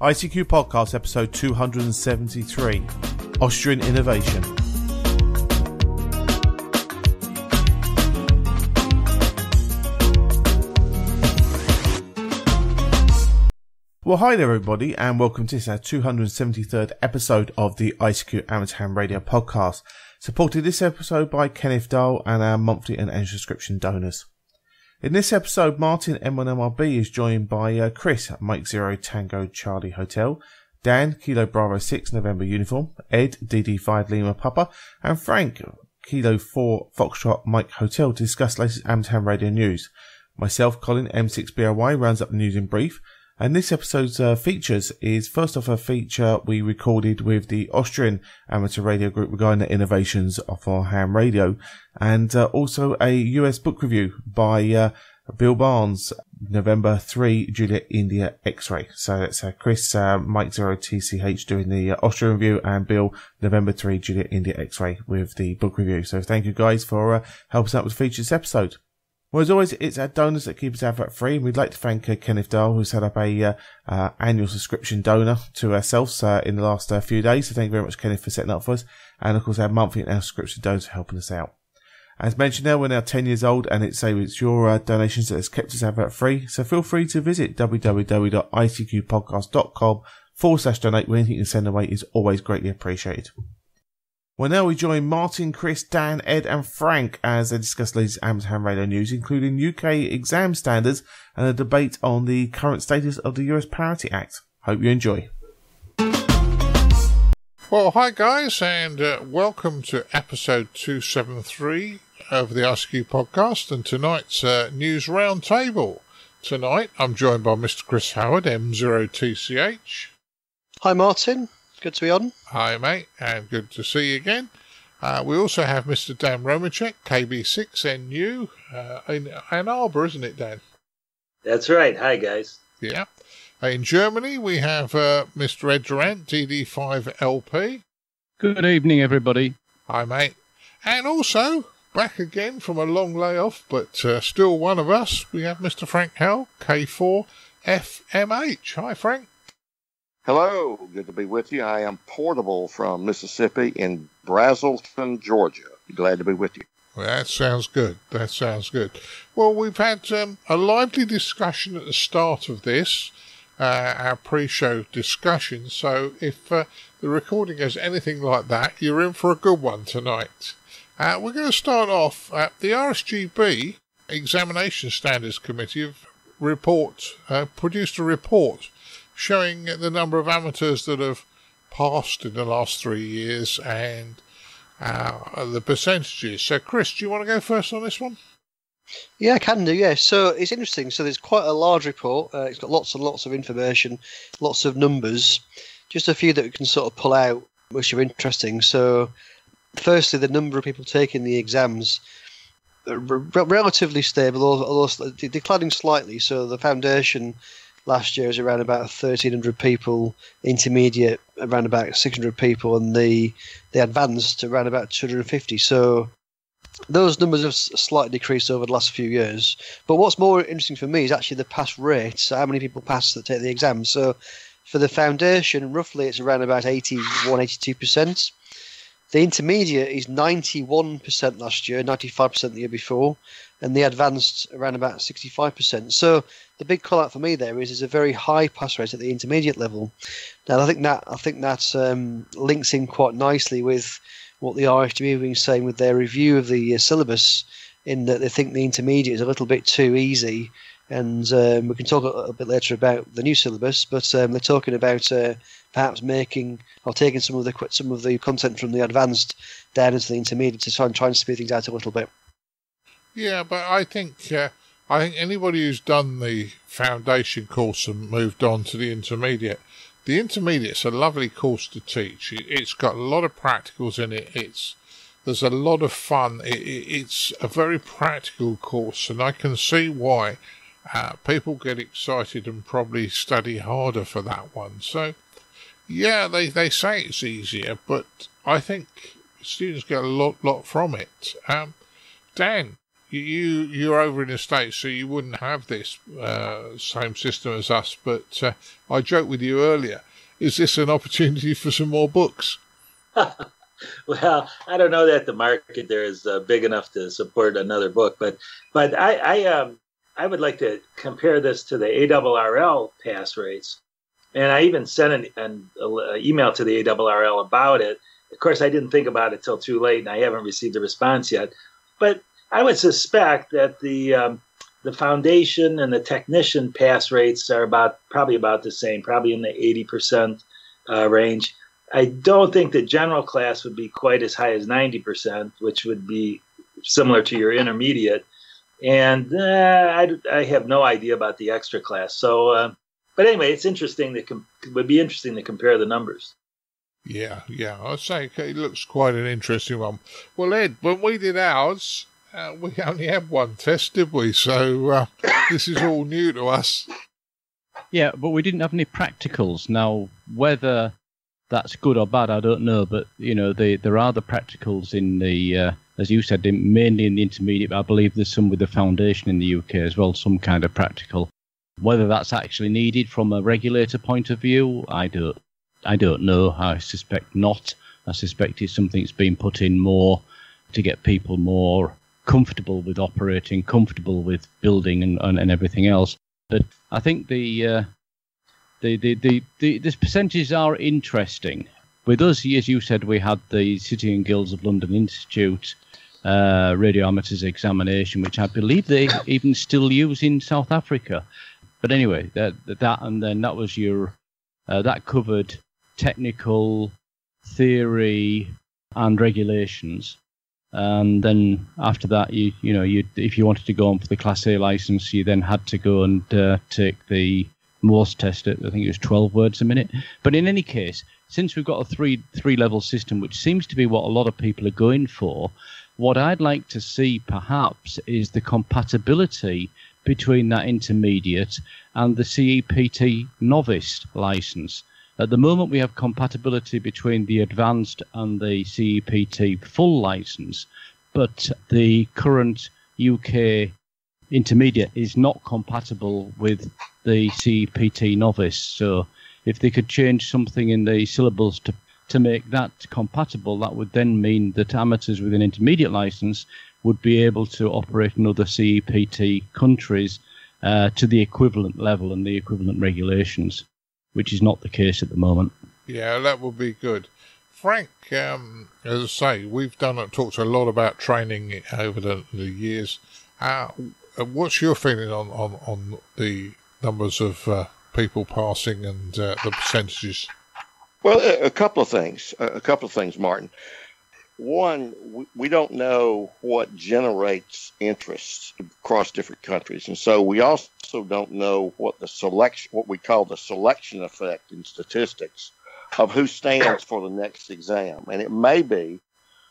ICQ Podcast episode 273, Austrian Innovation. Well, hi there everybody, and welcome to this, our 273rd episode of the ICQ Amateur Ham Radio Podcast, supported this episode by Kenneth Dahl and our monthly and annual subscription donors. In this episode, Martin M1MRB is joined by Chris, Mike 0 Tango Charlie Hotel, Dan, Kilo Bravo 6 November Uniform, Ed, DD5 Lima Papa, and Frank, Kilo 4 Foxtrot Mike Hotel to discuss latest amateur ham radio news. Myself, Colin M6BOY, rounds up the news in brief. And this episode's features is first off a feature we recorded with the Austrian amateur radio group regarding the innovations of our ham radio, and also a US book review by Bill Barnes, November 3 Juliet India X-Ray. So that's Chris, Mike 0TCH doing the Austrian review, and Bill, November 3 Juliet India X-Ray with the book review. So thank you guys for helping us out with the features episode. Well, as always, it's our donors that keep us advert free. We'd like to thank Kenneth Dahl, who's set up a annual subscription donor to ourselves in the last few days. So thank you very much, Kenneth, for setting up for us. And of course, our monthly and our subscription donors for helping us out. As mentioned now, we're now 10 years old, and it's your donations that has kept us advert free. So feel free to visit www.icqpodcast.com/donate. Anything you can send away is always greatly appreciated. Well, now we join Martin, Chris, Dan, Ed and Frank as they discuss latest amateur ham radio news, including UK exam standards and a debate on the current status of the US Parity Act. Hope you enjoy. Well, hi guys, and welcome to episode 273 of the ICQ podcast and tonight's news roundtable. Tonight I'm joined by Mr. Chris Howard M0TCH. Hi Martin. Good to be on. Hi, mate, and good to see you again. We also have Mr. Dan Romanchik KB6NU in Ann Arbor, isn't it, Dan? That's right. Hi, guys. Yeah. In Germany, we have Mr. Ed Durrant, DD5LP. Good evening, everybody. Hi, mate. And also, back again from a long layoff, but still one of us, we have Mr. Frank Howell, K4FMH. Hi, Frank. Hello, good to be with you. I am portable from Mississippi in Brazelton, Georgia. Glad to be with you. Well, that sounds good. That sounds good. Well, we've had a lively discussion at the start of this, our pre-show discussion. So if the recording is anything like that, you're in for a good one tonight. We're going to start off. The RSGB Examination Standards Committee have produced a report showing the number of amateurs that have passed in the last 3 years and the percentages. So, Chris, do you want to go first on this one? Yeah, I can do, yeah. So it's interesting. So there's quite a large report. It's got lots and lots of information, lots of numbers. Just a few that we can sort of pull out, which are interesting. So, firstly, the number of people taking the exams are relatively stable, although declining slightly. So the foundation last year was around about 1,300 people, intermediate around about 600 people, and the advanced around about 250. So those numbers have slightly decreased over the last few years. But what's more interesting for me is actually the pass rate, so how many people pass that take the exam. So for the foundation, roughly it's around about 81-82%. The intermediate is 91% last year, 95% the year before, and the advanced around about 65%. So the big call out for me there is a very high pass rate at the intermediate level. Now I think that links in quite nicely with what the RSGB have been saying with their review of the syllabus, in that they think the intermediate is a little bit too easy. And we can talk a bit later about the new syllabus, but they're talking about perhaps taking some of the content from the advanced down into the intermediate to try and speed things out a little bit. Yeah, but I think anybody who's done the foundation course and moved on to the intermediate's a lovely course to teach. It's got a lot of practicals in it. There's a lot of fun. It's a very practical course, and I can see why people get excited and probably study harder for that one. So, yeah, they say it's easier, but I think students get a lot from it. Dan, you're over in the States, so you wouldn't have this same system as us. But I joked with you earlier. Is this an opportunity for some more books? Well, I don't know that the market there is big enough to support another book, but I would like to compare this to the ARRL pass rates, and I even sent an email to the ARRL about it. Of course, I didn't think about it till too late, and I haven't received a response yet. But I would suspect that the foundation and the technician pass rates are probably about the same, probably in the 80% range. I don't think the general class would be quite as high as 90%, which would be similar to your intermediate. And I have no idea about the extra class. So, but anyway, it's interesting. It would be interesting to compare the numbers. Yeah. I'd say it looks quite an interesting one. Well, Ed, when we did ours, we only had one test, did we? So this is all new to us. Yeah, but we didn't have any practicals. Now, whether that's good or bad, I don't know. But, there are the practicals in the, as you said, mainly in the intermediate. But I believe there's some with the foundation in the UK as well, some kind of practical. Whether that's actually needed from a regulator point of view, I don't know. I suspect not. I suspect it's something that's been put in more to get people more comfortable with operating, comfortable with building and everything else. But I think the percentages are interesting. With us, as you said, we had the City and Guilds of London Institute radio amateurs examination, which I believe they even still use in South Africa. But anyway, that and then that was your that covered technical, theory, and regulations. And then after that, you if you wanted to go on for the Class A license, you then had to go and take the Morse test at, I think it was 12 words a minute. But in any case, since we've got a three level system, which seems to be what a lot of people are going for, what I'd like to see perhaps is the compatibility between that intermediate and the CEPT novice license. At the moment, we have compatibility between the advanced and the CEPT full license, but the current UK intermediate is not compatible with the CEPT novice. So if they could change something in the syllabus to make that compatible, that would then mean that amateurs with an intermediate license would be able to operate in other CEPT countries to the equivalent level and the equivalent regulations, which is not the case at the moment. Yeah, that would be good. Frank, as I say, we've talked a lot about training over the years. What's your feeling on the numbers of people passing and the percentages? Well, a couple of things, Martin. One, we don't know what generates interest across different countries, and so we also don't know what we call the selection effect in statistics of who stands for the next exam. And it may be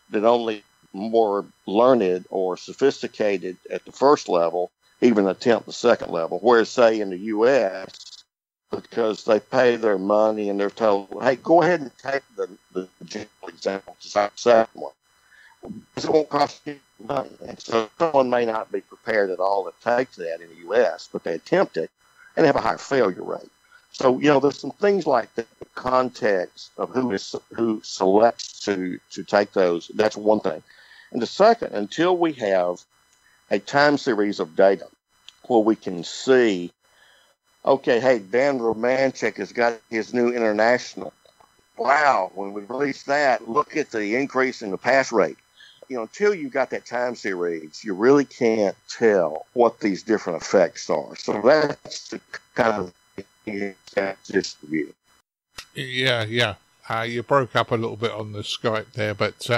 that only more learned or sophisticated at the first level even attempt the second level, whereas, say, in the U.S., because they pay their money and they're told, hey, go ahead and take the general exam, which is the second one. It won't cost you money. And so someone may not be prepared at all to take that in the U.S., but they attempt it and they have a higher failure rate. So, there's some things like the context of who selects to take those. That's one thing. And the second, until we have a time series of data where we can see, okay, hey, Dan Romanchik has got his new international. Wow, when we release that, look at the increase in the pass rate. Until you got that time series, you really can't tell what these different effects are. So that's the kind of distributed. Yeah. You broke up a little bit on the Skype there, but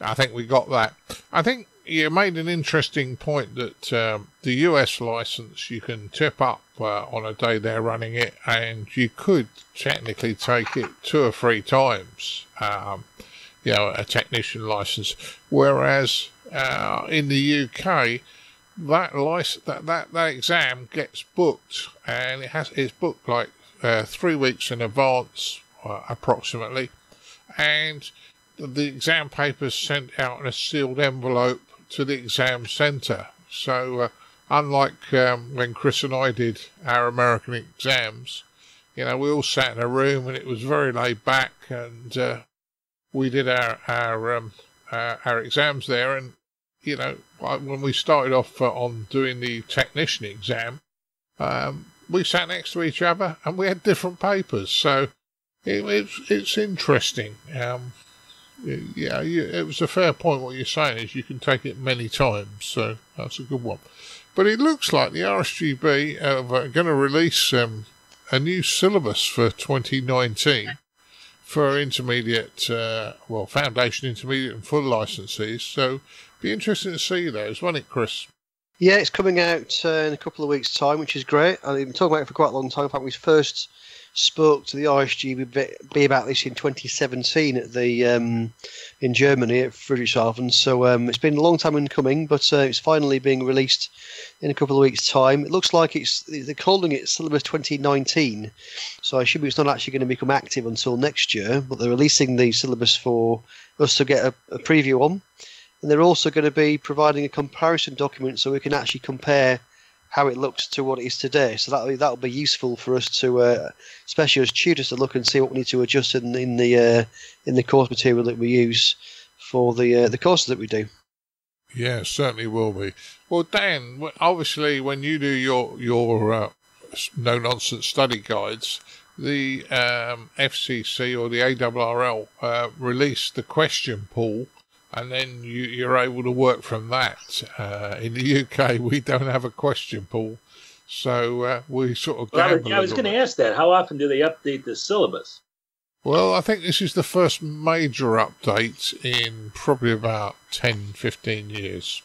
I think we got that. I think you made an interesting point that the US license, you can tip up on a day they're running it, and you could technically take it 2 or 3 times, a technician license. Whereas in the UK, that exam gets booked, and it's booked like 3 weeks in advance, approximately, and the exam paper's sent out in a sealed envelope to the exam centre. So unlike when Chris and I did our American exams, we all sat in a room and it was very laid back, and we did our exams there. And when we started off on doing the technician exam, we sat next to each other and we had different papers. So it's interesting. It was a fair point. What you're saying is you can take it many times, so that's a good one. But it looks like the RSGB are going to release a new syllabus for 2019 for intermediate, foundation, intermediate and full licensees. So be interesting to see those, won't it, Chris? Yeah, it's coming out in a couple of weeks' time, which is great. I've been talking about it for quite a long time. In fact, we first spoke to the RSGB about this in 2017 at the in Germany at Friedrichshafen. So it's been a long time in coming, but it's finally being released in a couple of weeks' time. It looks like they're calling it Syllabus 2019, so I assume it's not actually going to become active until next year, but they're releasing the syllabus for us to get a preview on. And they're also going to be providing a comparison document so we can actually compare how it looks to what it is today. So that'll be useful for us to, especially as tutors, to look and see what we need to adjust in the course material that we use for the courses that we do. Yeah, certainly will be. Well, Dan, obviously when you do your no nonsense study guides, the FCC or the ARRL released the question pool. And then you're able to work from that. In the UK, we don't have a question pool, so we sort of gamble. I was going to ask that. How often do they update the syllabus? Well, I think this is the first major update in probably about 10, 15 years.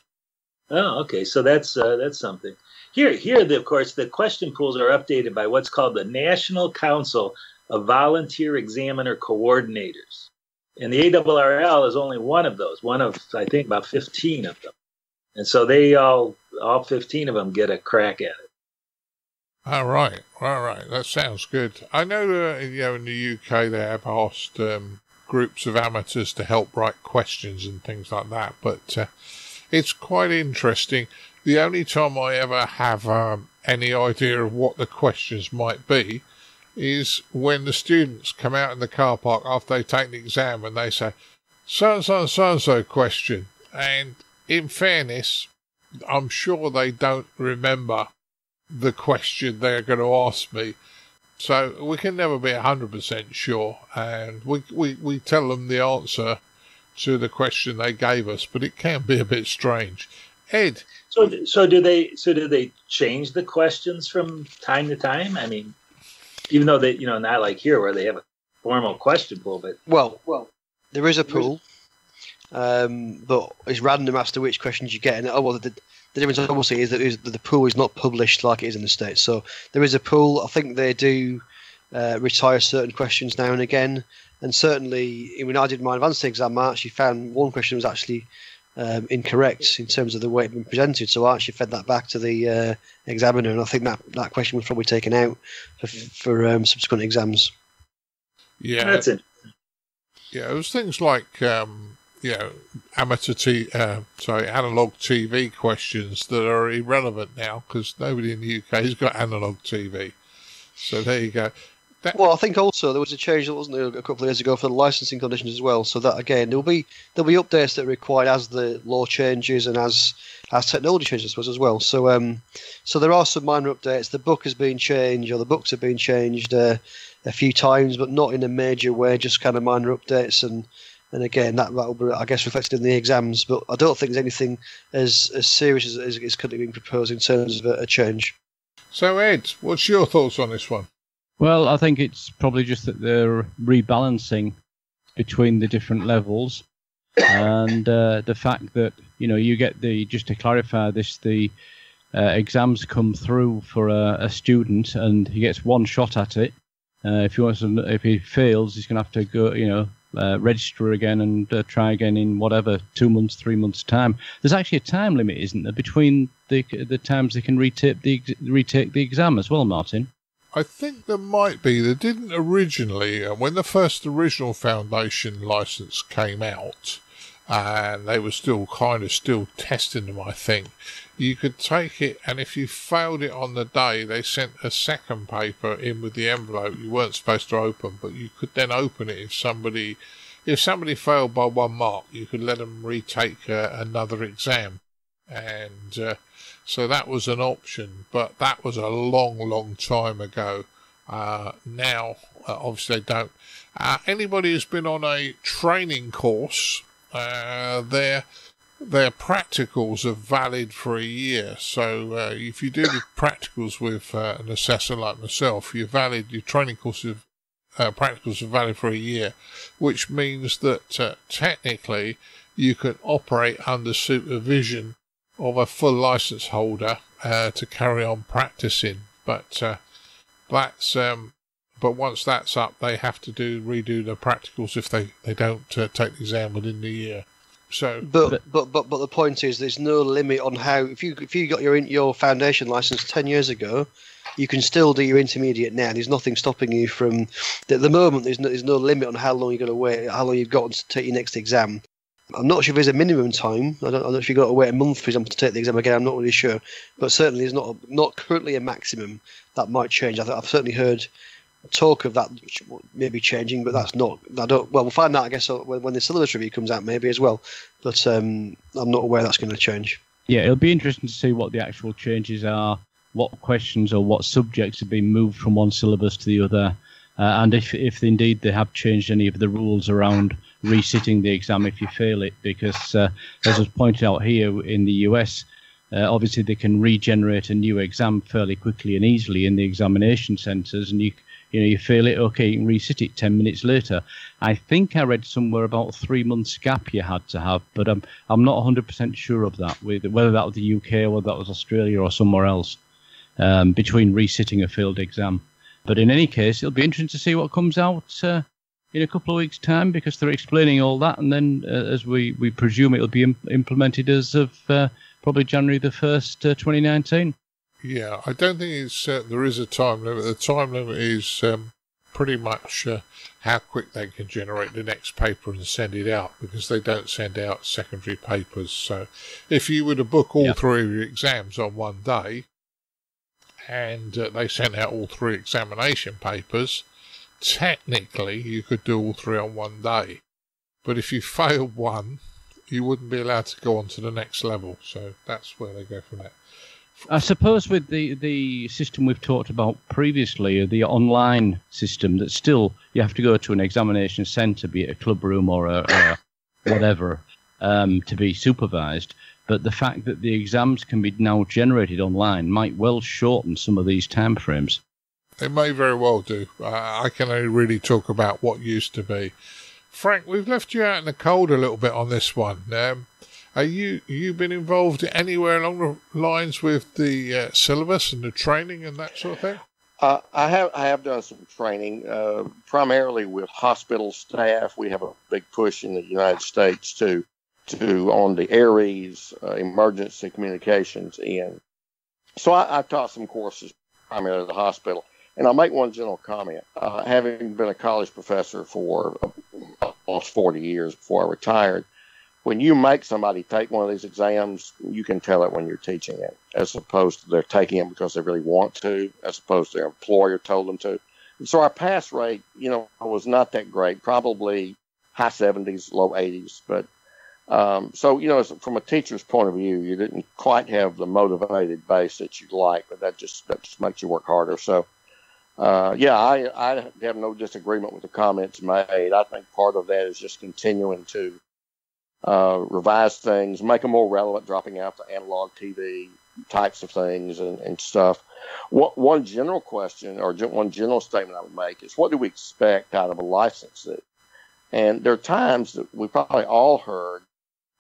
Oh, okay. So that's something. Here, of course, the question pools are updated by what's called the National Council of Volunteer Examiner Coordinators. And the ARRL is only one of those, one of, I think, about 15 of them. And so they all 15 of them get a crack at it. All right. That sounds good. I know, in the UK they have asked groups of amateurs to help write questions and things like that. But it's quite interesting. The only time I ever have any idea of what the questions might be is when the students come out in the car park after they take the exam and they say, so-and-so question. And in fairness, I'm sure they don't remember the question they're going to ask me. So we can never be 100% sure. And we tell them the answer to the question they gave us, but it can be a bit strange. Ed? So do they change the questions from time to time? I mean, even though they, not like here where they have a formal question pool, but well, there is a pool, but it's random as to which questions you get. And the difference obviously is that the pool is not published like it is in the States. So there is a pool. I think they do retire certain questions now and again. And certainly, when I did my advanced exam, I actually found one question was actually incorrect in terms of the way it had been presented. So I actually fed that back to the examiner, and I think that question was probably taken out for subsequent exams. Yeah, that's it. Yeah, it was things like analog TV questions that are irrelevant now because nobody in the UK has got analog TV. So there you go. Well, I think also there was a change, wasn't there, a couple of years ago for the licensing conditions as well. So that again, there'll be updates that are required as the law changes and as technology changes, I suppose, as well. So so there are some minor updates. The book has been changed, or the books have been changed a few times, but not in a major way. Just kind of minor updates, and again that will be, I guess, reflected in the exams. But I don't think there's anything as serious as is currently being proposed in terms of a change. So Ed, what's your thoughts on this one? Well, I think it's probably just that they're rebalancing between the different levels, and the fact that you get just to clarify this, the exams come through for a student, and he gets one shot at it. If he fails, he's going to have to go, register again and try again in whatever 2 months, 3 months time. There's actually a time limit, isn't there, between the times they can retake the exam as well, Martin? I think there might be. There didn't originally, when the original foundation license came out, and they were still testing them, I think. You could take it, and if you failed it on the day, they sent a second paper in with the envelope you weren't supposed to open, but you could then open it if somebody failed by 1 mark. You could let them retake another exam, and so that was an option, but that was a long time ago. Now, obviously, they don't. Anybody who's been on a training course, their practicals are valid for a year. So if you do the practicals with an assessor like myself, your training courses, practicals are valid for a year, which means that technically you can operate under supervision of a full license holder to carry on practicing. But once that's up, they have to redo the practicals if they don't take the exam within the year. So, but the point is, there's no limit on how. If you got your foundation license 10 years ago, you can still do your intermediate now. There's nothing stopping you from. At the moment, there's no limit on how long you're going to wait, how long you've got to take your next exam. I'm not sure if there's a minimum time. I don't know if you've got to wait a month, for example, to take the exam again. I'm not really sure, but certainly there's not currently a maximum. That might change. I've certainly heard talk of that maybe changing, but that's not. Well, we'll find out, I guess, when the syllabus review comes out, maybe as well. But I'm not aware that's going to change. Yeah, it'll be interesting to see what the actual changes are, what questions or what subjects have been moved from one syllabus to the other, and if indeed they have changed any of the rules around resitting the exam if you fail it, because as was pointed out here in the US, obviously they can regenerate a new exam fairly quickly and easily in the examination centres, and you fail it, okay, you can resit it 10 minutes later. I think I read somewhere about a 3 months gap you had to have, but I'm not 100% sure of that, whether that was the UK or whether that was Australia or somewhere else, between resitting a failed exam. But in any case, it'll be interesting to see what comes out in a couple of weeks' time, because they're explaining all that, and then as we presume it'll be implemented as of probably January the 1st, 2019. Yeah, I don't think there is a time limit. The time limit is pretty much how quick they can generate the next paper and send it out, because they don't send out secondary papers. So if you were to book all three of your exams on one day, and they sent out all three examination papers, technically you could do all three on one day. But if you failed one, you wouldn't be allowed to go on to the next level. So that's where they go from that. I suppose with the system we've talked about previously, the online system, that still you have to go to an examination centre, be it a club room or a whatever, to be supervised. But the fact that the exams can be now generated online might well shorten some of these timeframes. It may very well do. I can only really talk about what used to be. Frank, we've left you out in the cold a little bit on this one. Are you been involved anywhere along the lines with the syllabus and the training and that sort of thing? I have done some training, primarily with hospital staff. We have a big push in the United States to on the ARES, emergency communications end. So I taught some courses primarily at the hospital. And I'll make one general comment. Having been a college professor for almost 40 years before I retired, when you make somebody take one of these exams, you can tell it when you're teaching it, as opposed to they're taking it because they really want to, as opposed to their employer told them to. And so our pass rate, was not that great, probably high 70s, low 80s. But so, from a teacher's point of view, you didn't quite have the motivated base that you'd like, but that just makes you work harder. So, I have no disagreement with the comments made. I think part of that is just continuing to revise things, make them more relevant, dropping out the analog TV types of things and stuff. One general question or one general statement I would make is, what do we expect out of a licensee? And there are times that we probably all heard,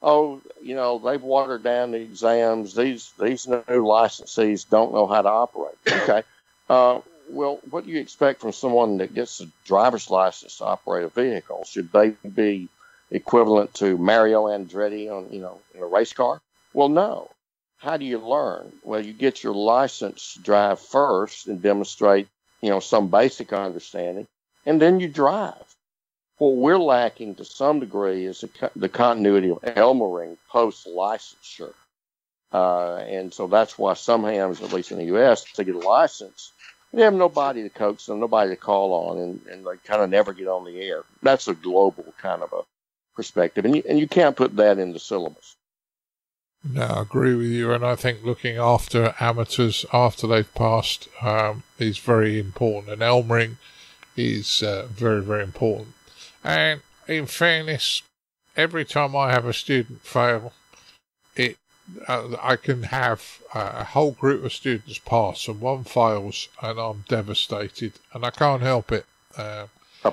they've watered down the exams. These new licensees don't know how to operate. Okay. Well, what do you expect from someone that gets a driver's license to operate a vehicle? Should they be equivalent to Mario Andretti in a race car? Well, no. How do you learn? Well, you get your license to drive first and demonstrate, some basic understanding, and then you drive. What we're lacking to some degree is the continuity of Elmering post-licensure. And so that's why some hams, at least in the U.S., to get a license, they have nobody to coax them, nobody to call on, and they kind of never get on the air. That's a global kind of a perspective, and you can't put that in the syllabus. No, I agree with you, and I think looking after amateurs after they've passed is very important, and Elmering is very, very important. And in fairness, every time I have a student fail, I can have a whole group of students pass and one fails and I'm devastated and I can't help it. A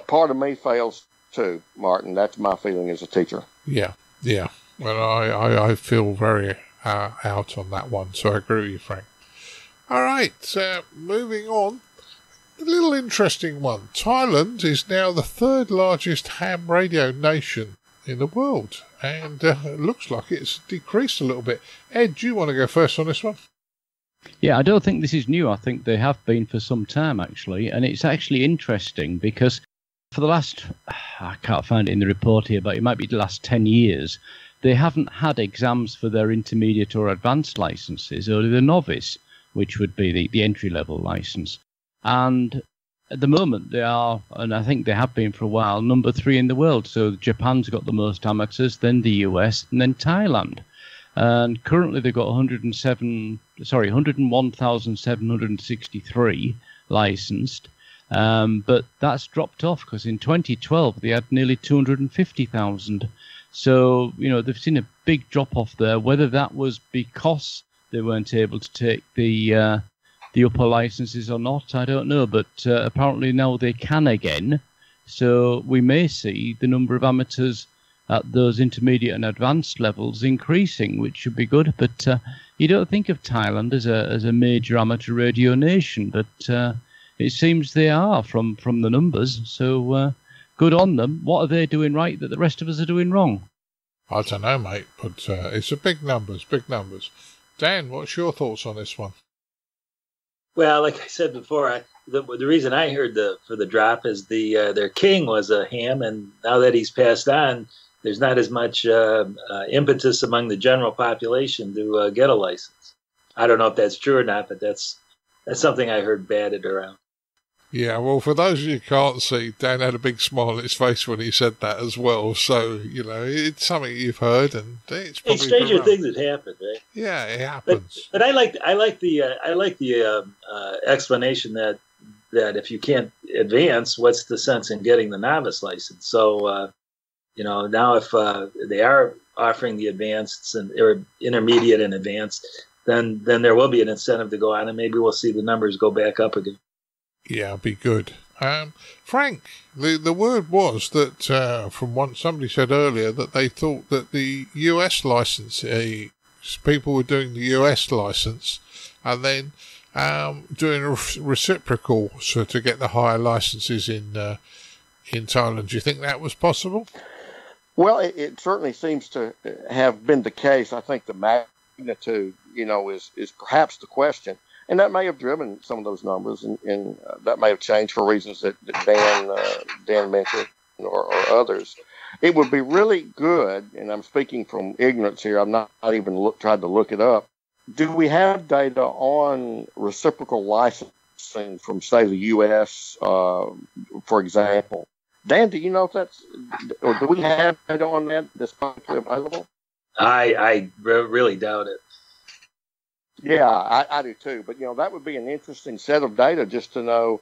part of me fails too, Martin. That's my feeling as a teacher. Yeah. Well, I feel very out on that one, so I agree with you, Frank. All right, moving on. A little interesting one. Thailand is now the third largest ham radio nation in the world, and it looks like it's decreased a little bit. Ed, do you want to go first on this one? Yeah, I don't think this is new. I think they have been for some time, actually, and it's actually interesting because for the last, I can't find it in the report here, but it might be the last 10 years, they haven't had exams for their intermediate or advanced licenses, only the novice, which would be the entry-level license. And at the moment they are, and I think they have been for a while, number 3 in the world. So Japan's got the most amateurs, then the US, and then Thailand. And currently they've got 101,763 licensed. But that's dropped off because in 2012 they had nearly 250,000. So, they've seen a big drop off there. Whether that was because they weren't able to take the upper licenses or not, I don't know. But apparently now they can again. So we may see the number of amateurs at those intermediate and advanced levels increasing, which should be good. But you don't think of Thailand as a major amateur radio nation, but it seems they are from the numbers. So good on them. What are they doing right that the rest of us are doing wrong? I don't know, mate, but it's a big numbers. Dan, what's your thoughts on this one? Well, like I said before, the reason I heard for the drop is their king was a ham, and now that he's passed on, there's not as much impetus among the general population to get a license. I don't know if that's true or not, but that's something I heard batted around. Yeah, well, for those of you who can't see, Dan had a big smile on his face when he said that as well. So, it's something you've heard, and it's probably stranger things that happen, right? Yeah, it happens. But I like the explanation that if you can't advance, what's the sense in getting the novice license? So, now if they are offering the advanced or intermediate and advanced, then there will be an incentive to go on, and maybe we'll see the numbers go back up again. Yeah, it'll be good. Frank, the word was that from what somebody said earlier that they thought that the US license, people were doing the US license and then doing a reciprocal to get the higher licenses in Thailand. Do you think that was possible? Well, it certainly seems to have been the case. I think the magnitude, is perhaps the question. And that may have driven some of those numbers, and that may have changed for reasons that Dan mentioned or others. It would be really good, and I'm speaking from ignorance here. I'm not even tried to look it up. Do we have data on reciprocal licensing from, say, the U.S., for example? Dan, do you know if that's, or do we have data on that that's publicly available? I really doubt it. Yeah, I do too. But, that would be an interesting set of data just to know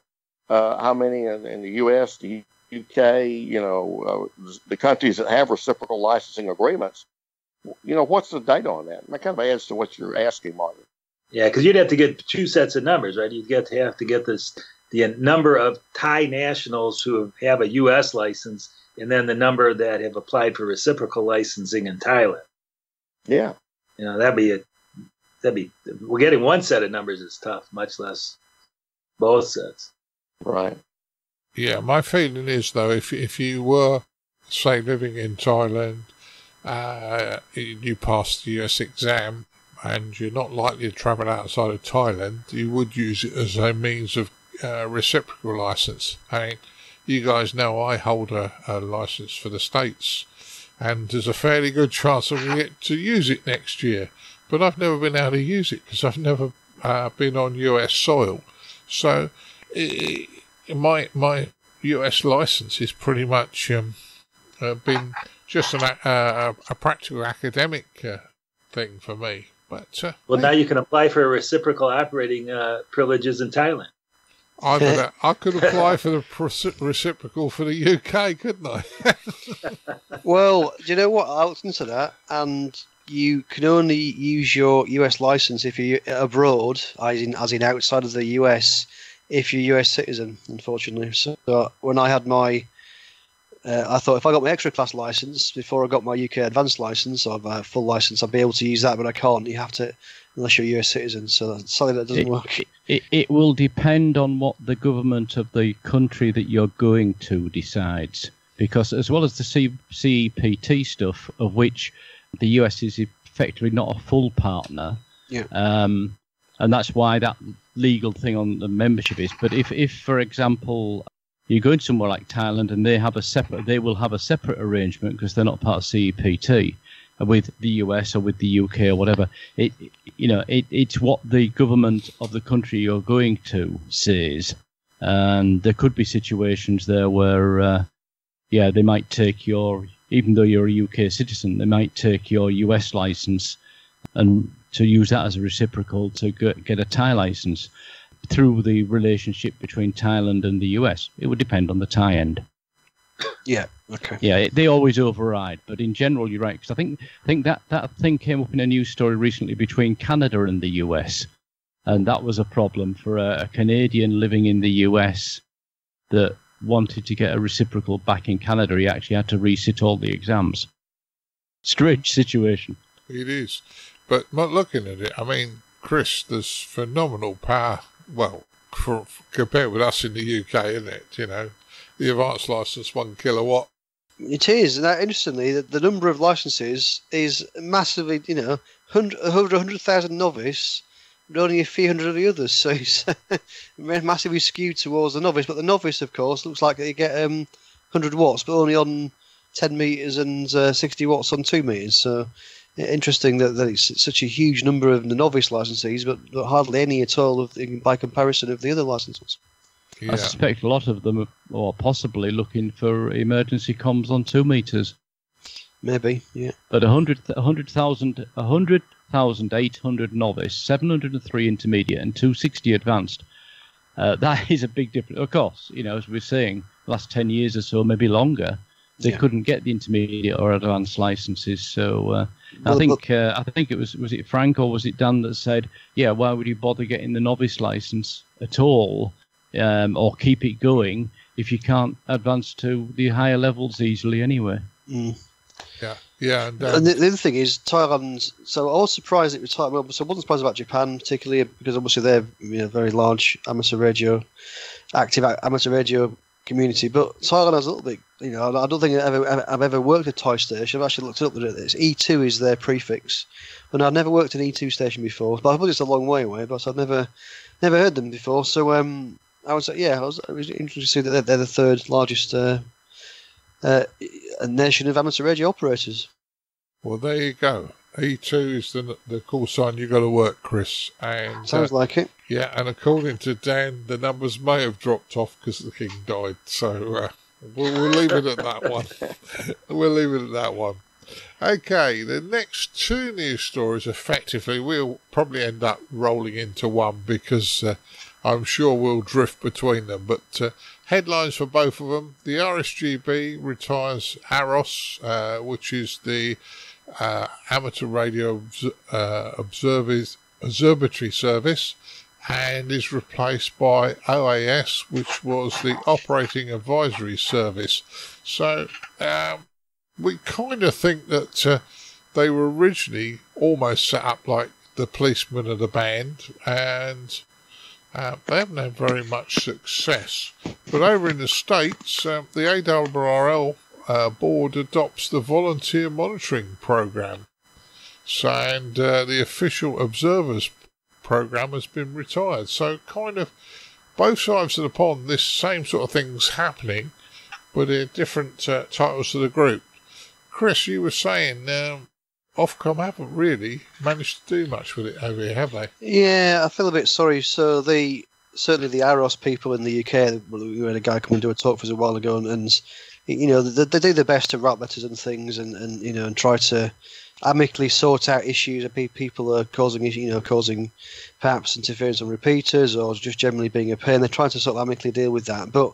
how many in the U.S., the U.K., the countries that have reciprocal licensing agreements. What's the data on that? And that kind of adds to what you're asking, Martin. Yeah, because you'd have to get 2 sets of numbers, right? You'd have to get the number of Thai nationals who have a U.S. license, and then the number that have applied for reciprocal licensing in Thailand. Yeah. We're getting 1 set of numbers is tough, much less both sets. Right. Yeah, my feeling is, though, if you were, say, living in Thailand, you passed the US exam, and you're not likely to travel outside of Thailand, you would use it as a means of reciprocal license. I mean, you guys know I hold a license for the States, and there's a fairly good chance I'm going to get to use it next year. But I've never been able to use it because I've never been on US soil. So my US license is pretty much been just a practical academic thing for me. But well, now you can apply for reciprocal operating privileges in Thailand. I could apply for the reciprocal for the UK, couldn't I? Well, do you know what? I looked into that, and you can only use your US license if you're abroad, as in outside of the US, if you're a US citizen, unfortunately. So when I had my, I thought if I got my extra class license before I got my UK advanced license, or my full license, I'd be able to use that, but I can't. You have to, unless you're a US citizen. So sorry, that doesn't work. It will depend on what the government of the country that you're going to decides. Because as well as the CEPT stuff, of which the US is effectively not a full partner, and that's why that legal thing on the membership is. But if for example, you're going somewhere like Thailand and they will have a separate arrangement because they're not part of CEPT with the US or with the UK or whatever. It's what the government of the country you're going to says, and there could be situations there where they might take your, even though you're a UK citizen, they might take your US license and to use that as a reciprocal to get a Thai license through the relationship between Thailand and the US. It would depend on the Thai end. Yeah. Okay. Yeah, they always override, but in general, you're right. Because I think that thing came up in a news story recently between Canada and the US, and that was a problem for a Canadian living in the US that wanted to get a reciprocal back in Canada. He actually had to resit all the exams. Strange situation. It is, but not looking at it. I mean, Chris, there's phenomenal power. Well, compared with us in the UK, isn't it? You know, the advanced license 1 kilowatt. It is, and interestingly, the number of licenses is massively, 100,000 novice, but only a few hundred of the others. So it's massively skewed towards the novice. But the novice, of course, looks like they get 100 watts, but only on 10 metres and 60 watts on 2 metres. So interesting that it's such a huge number of the novice licensees, but hardly any at all by comparison of the other licenses. Yeah. I suspect a lot of them are possibly looking for emergency comms on 2 metres. Maybe, yeah. But 100,800 novice, 703 intermediate, and 260 advanced. That is a big difference. Of course, as we're saying, the last 10 years or so, maybe longer, they couldn't get the intermediate or advanced licenses. So I think it was it Frank or was it Dan that said, why would you bother getting the novice license at all? Or keep it going if you can't advance to the higher levels easily anyway. Mm. Yeah. And the other thing is Thailand. So I was surprised it retired. So I wasn't surprised about Japan, particularly because obviously they're very large active amateur radio community. But Thailand has a little bit. I don't think I've ever worked a Thai station. I've actually looked it up. It's E2 is their prefix, and I've never worked an E2 station before. But I thought it's a long way away. But I've never heard them before. So I was interested to see that they're the third largest nation of amateur radio operators. Well, there you go. E2 is the call sign you got to work, Chris. And sounds like it. Yeah, and according to Dan, the numbers may have dropped off because the king died. So we'll leave it at that one. We'll leave it at that one. Okay, the next 2 news stories, effectively, we'll probably end up rolling into one because I'm sure we'll drift between them. But headlines for both of them. The RSGB retires AROS, which is the Amateur Radio Observatory Service, and is replaced by OAS, which was the Operating Advisory Service. So we kind of think that they were originally almost set up like the policemen of the band, and they haven't had very much success. But over in the States, the ARRL board adopts the Volunteer Monitoring Program. So, and the Official Observers Program has been retired. So kind of both sides of the pond, this same sort of thing's happening, but in different titles to the group. Chris, you were saying Ofcom haven't really managed to do much with it over here, have they? Yeah, I feel a bit sorry. So certainly the AROS people in the UK, we had a guy come and do a talk for us a while ago, and you know, they do their best to write letters and things, and you know, and try to amicably sort out issues that people are causing perhaps interference on repeaters or just generally being a pain. They're trying to sort of amicably deal with that. But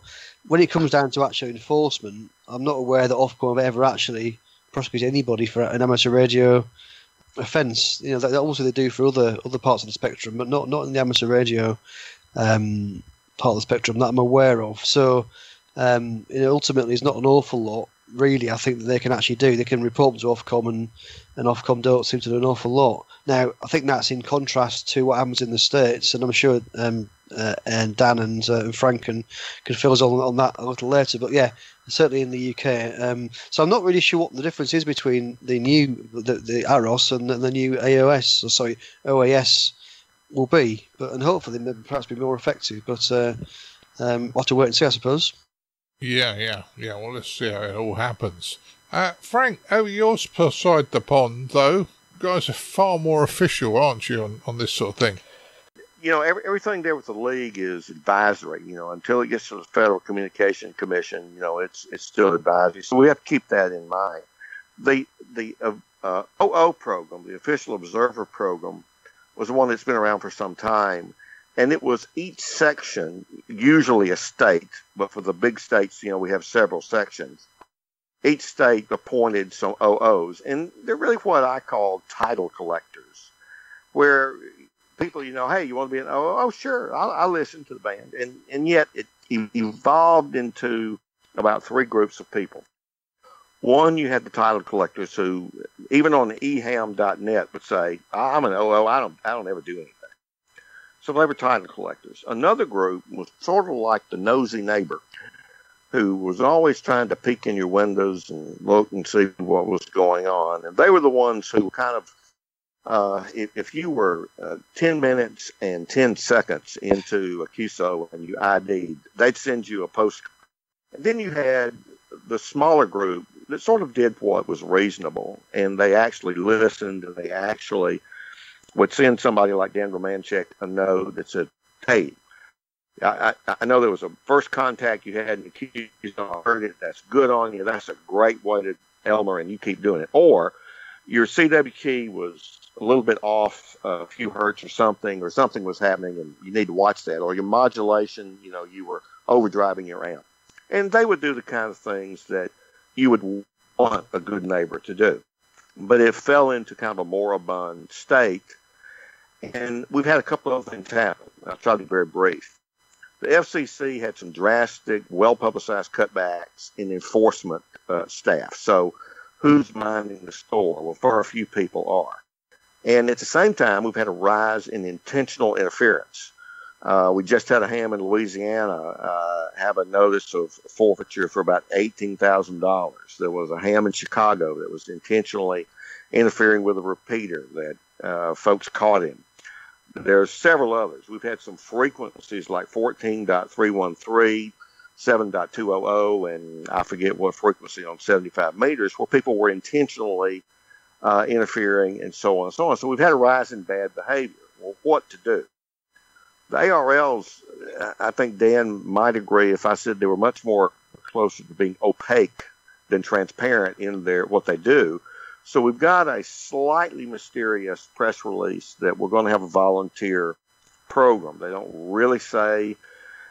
when it comes down to actual enforcement, I'm not aware that Ofcom have ever actually prosecuted anybody for an amateur radio offence. You know, that also they do for other parts of the spectrum, but not in the amateur radio part of the spectrum that I'm aware of. So you know, ultimately, it's not an awful lot, really. I think that they can actually do. They can report them to Ofcom, and Ofcom don't seem to do an awful lot. Now, I think that's in contrast to what happens in the States, and I'm sure and Dan and Frank can fill us on that a little later. But yeah, certainly in the UK. So I'm not really sure what the difference is between the AROS and the new OAS will be, and hopefully they perhaps be more effective. But we'll have to wait and see, I suppose. Yeah. Well, let's see how it all happens. Frank, over your side of the pond, though, you guys are far more official, aren't you, on this sort of thing? You know, everything there with the league is advisory. You know, until it gets to the Federal Communication Commission, you know, it's still advisory. So we have to keep that in mind. The OO program, the Official Observer Program, was the one that's been around for some time. And it was each section, usually a state, but for the big states, you know, we have several sections. Each state appointed some OOs, and they're really what I call title collectors, where people, you know, hey, you want to be an OO? Oh, sure, I'll listen to the band. And yet it evolved into about three groups of people. One, you had the title collectors who, even on the eham.net, would say, I'm an OO, I don't ever do anything. So they were title collectors. Another group was sort of like the nosy neighbor who was always trying to peek in your windows and look and see what was going on. And they were the ones who kind of, if you were 10 minutes and 10 seconds into a QSO and you ID'd, they'd send you a postcard. And then you had the smaller group that sort of did what was reasonable, and they actually listened, and they actually would send somebody like Dan Romanchik a note that said, hey, I know there was a first contact you had in the queue, I heard it, that's good on you, that's a great way to Elmer, and you keep doing it. Or your CW key was a little bit off a few hertz or something was happening and you need to watch that. Or your modulation, you know, you were overdriving your amp. And they would do the kind of things that you would want a good neighbor to do. But it fell into kind of a moribund state. And we've had a couple of things happen. I'll try to be very brief. The FCC had some drastic, well-publicized cutbacks in enforcement staff. So who's minding the store? Well, far few people are. And at the same time, we've had a rise in intentional interference. We just had a ham in Louisiana have a notice of forfeiture for about $18,000. There was a ham in Chicago that was intentionally interfering with a repeater that folks caught him. There's several others. We've had some frequencies like 14.313, 7.200, and I forget what frequency on 75 meters where people were intentionally interfering and so on and so on. So we've had a rise in bad behavior. Well, what to do? The ARRLs, I think Dan might agree if I said they were much more closer to being opaque than transparent in what they do. So we've got a slightly mysterious press release that we're going to have a volunteer program. They don't really say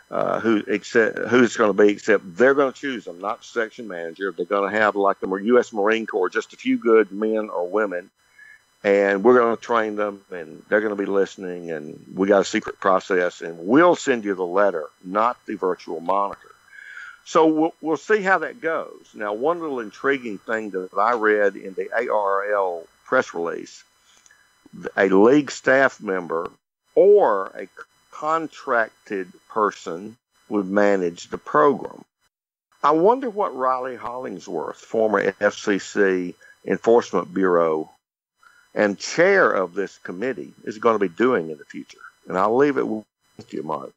who it's going to be, except they're going to choose them, not the section manager. They're going to have, like the U.S. Marine Corps, just a few good men or women, and we're going to train them, and they're going to be listening, and we got a secret process, and we'll send you the letter, not the virtual monitor. So we'll see how that goes. Now, one little intriguing thing that I read in the ARRL press release, a league staff member or a contracted person would manage the program. I wonder what Riley Hollingsworth, former FCC Enforcement Bureau and chair of this committee, is going to be doing in the future. And I'll leave it with you, Mark.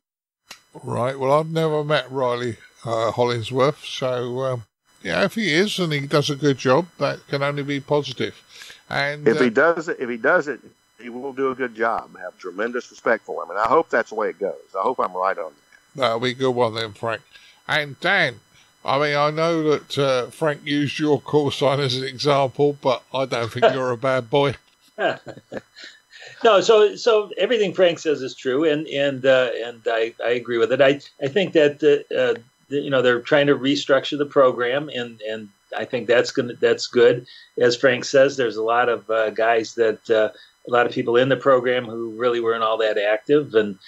Right. Well, I've never met Riley Hollingsworth, so yeah, if he is and he does a good job, that can only be positive. And if he does it, he will do a good job. I have tremendous respect for him, and I hope that's the way it goes. I hope I'm right on that. That'll be a good one then, Frank. And Dan, I mean, I know that Frank used your call sign as an example, but I don't think you're a bad boy. No, so everything Frank says is true, and I agree with it. I think that they're trying to restructure the program, and I think that's good. As Frank says, there's a lot of guys that a lot of people in the program who really weren't all that active, and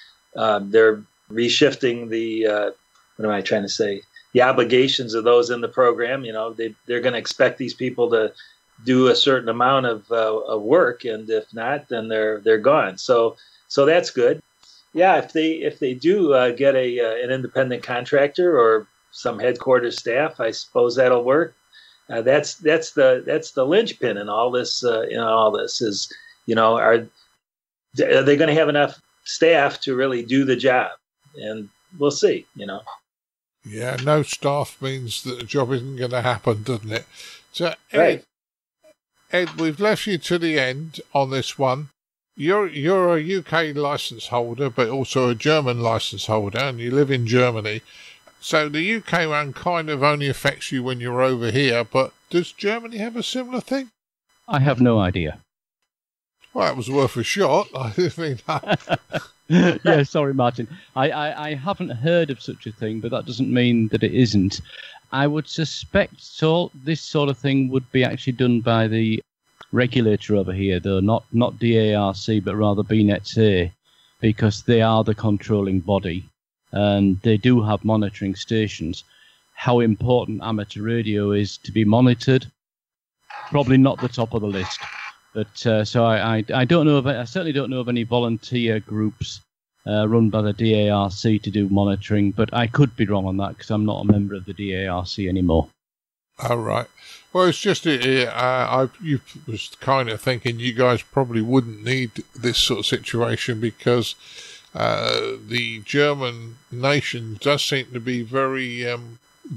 they're reshifting the what am I trying to say? The obligations of those in the program. You know, they're going to expect these people to do a certain amount of work, and if not, then they're gone. So that's good. Yeah, if they do get an independent contractor or some headquarters staff, I suppose that'll work. That's the linchpin in all this. Is, are they going to have enough staff to really do the job? And we'll see. Yeah, no staff means that the job isn't going to happen, doesn't it? So Ed, we've left you to the end on this one. You're a UK license holder, but also a German license holder, and you live in Germany. So the UK one kind of only affects you when you're over here, but does Germany have a similar thing? I have no idea. Well, that was worth a shot. I mean, yeah, sorry, Martin. I haven't heard of such a thing, but that doesn't mean that it isn't. I would suspect this sort of thing would be actually done by the regulator over here, though not DARC, but rather BNetC, because they are the controlling body, and they do have monitoring stations. How important amateur radio is to be monitored, probably not the top of the list. But so I don't know I certainly don't know of any volunteer groups run by the DARC to do monitoring, but I could be wrong on that because I'm not a member of the DARC anymore. All right. Well, it's just I was kind of thinking you guys probably wouldn't need this sort of situation because the German nation does seem to be very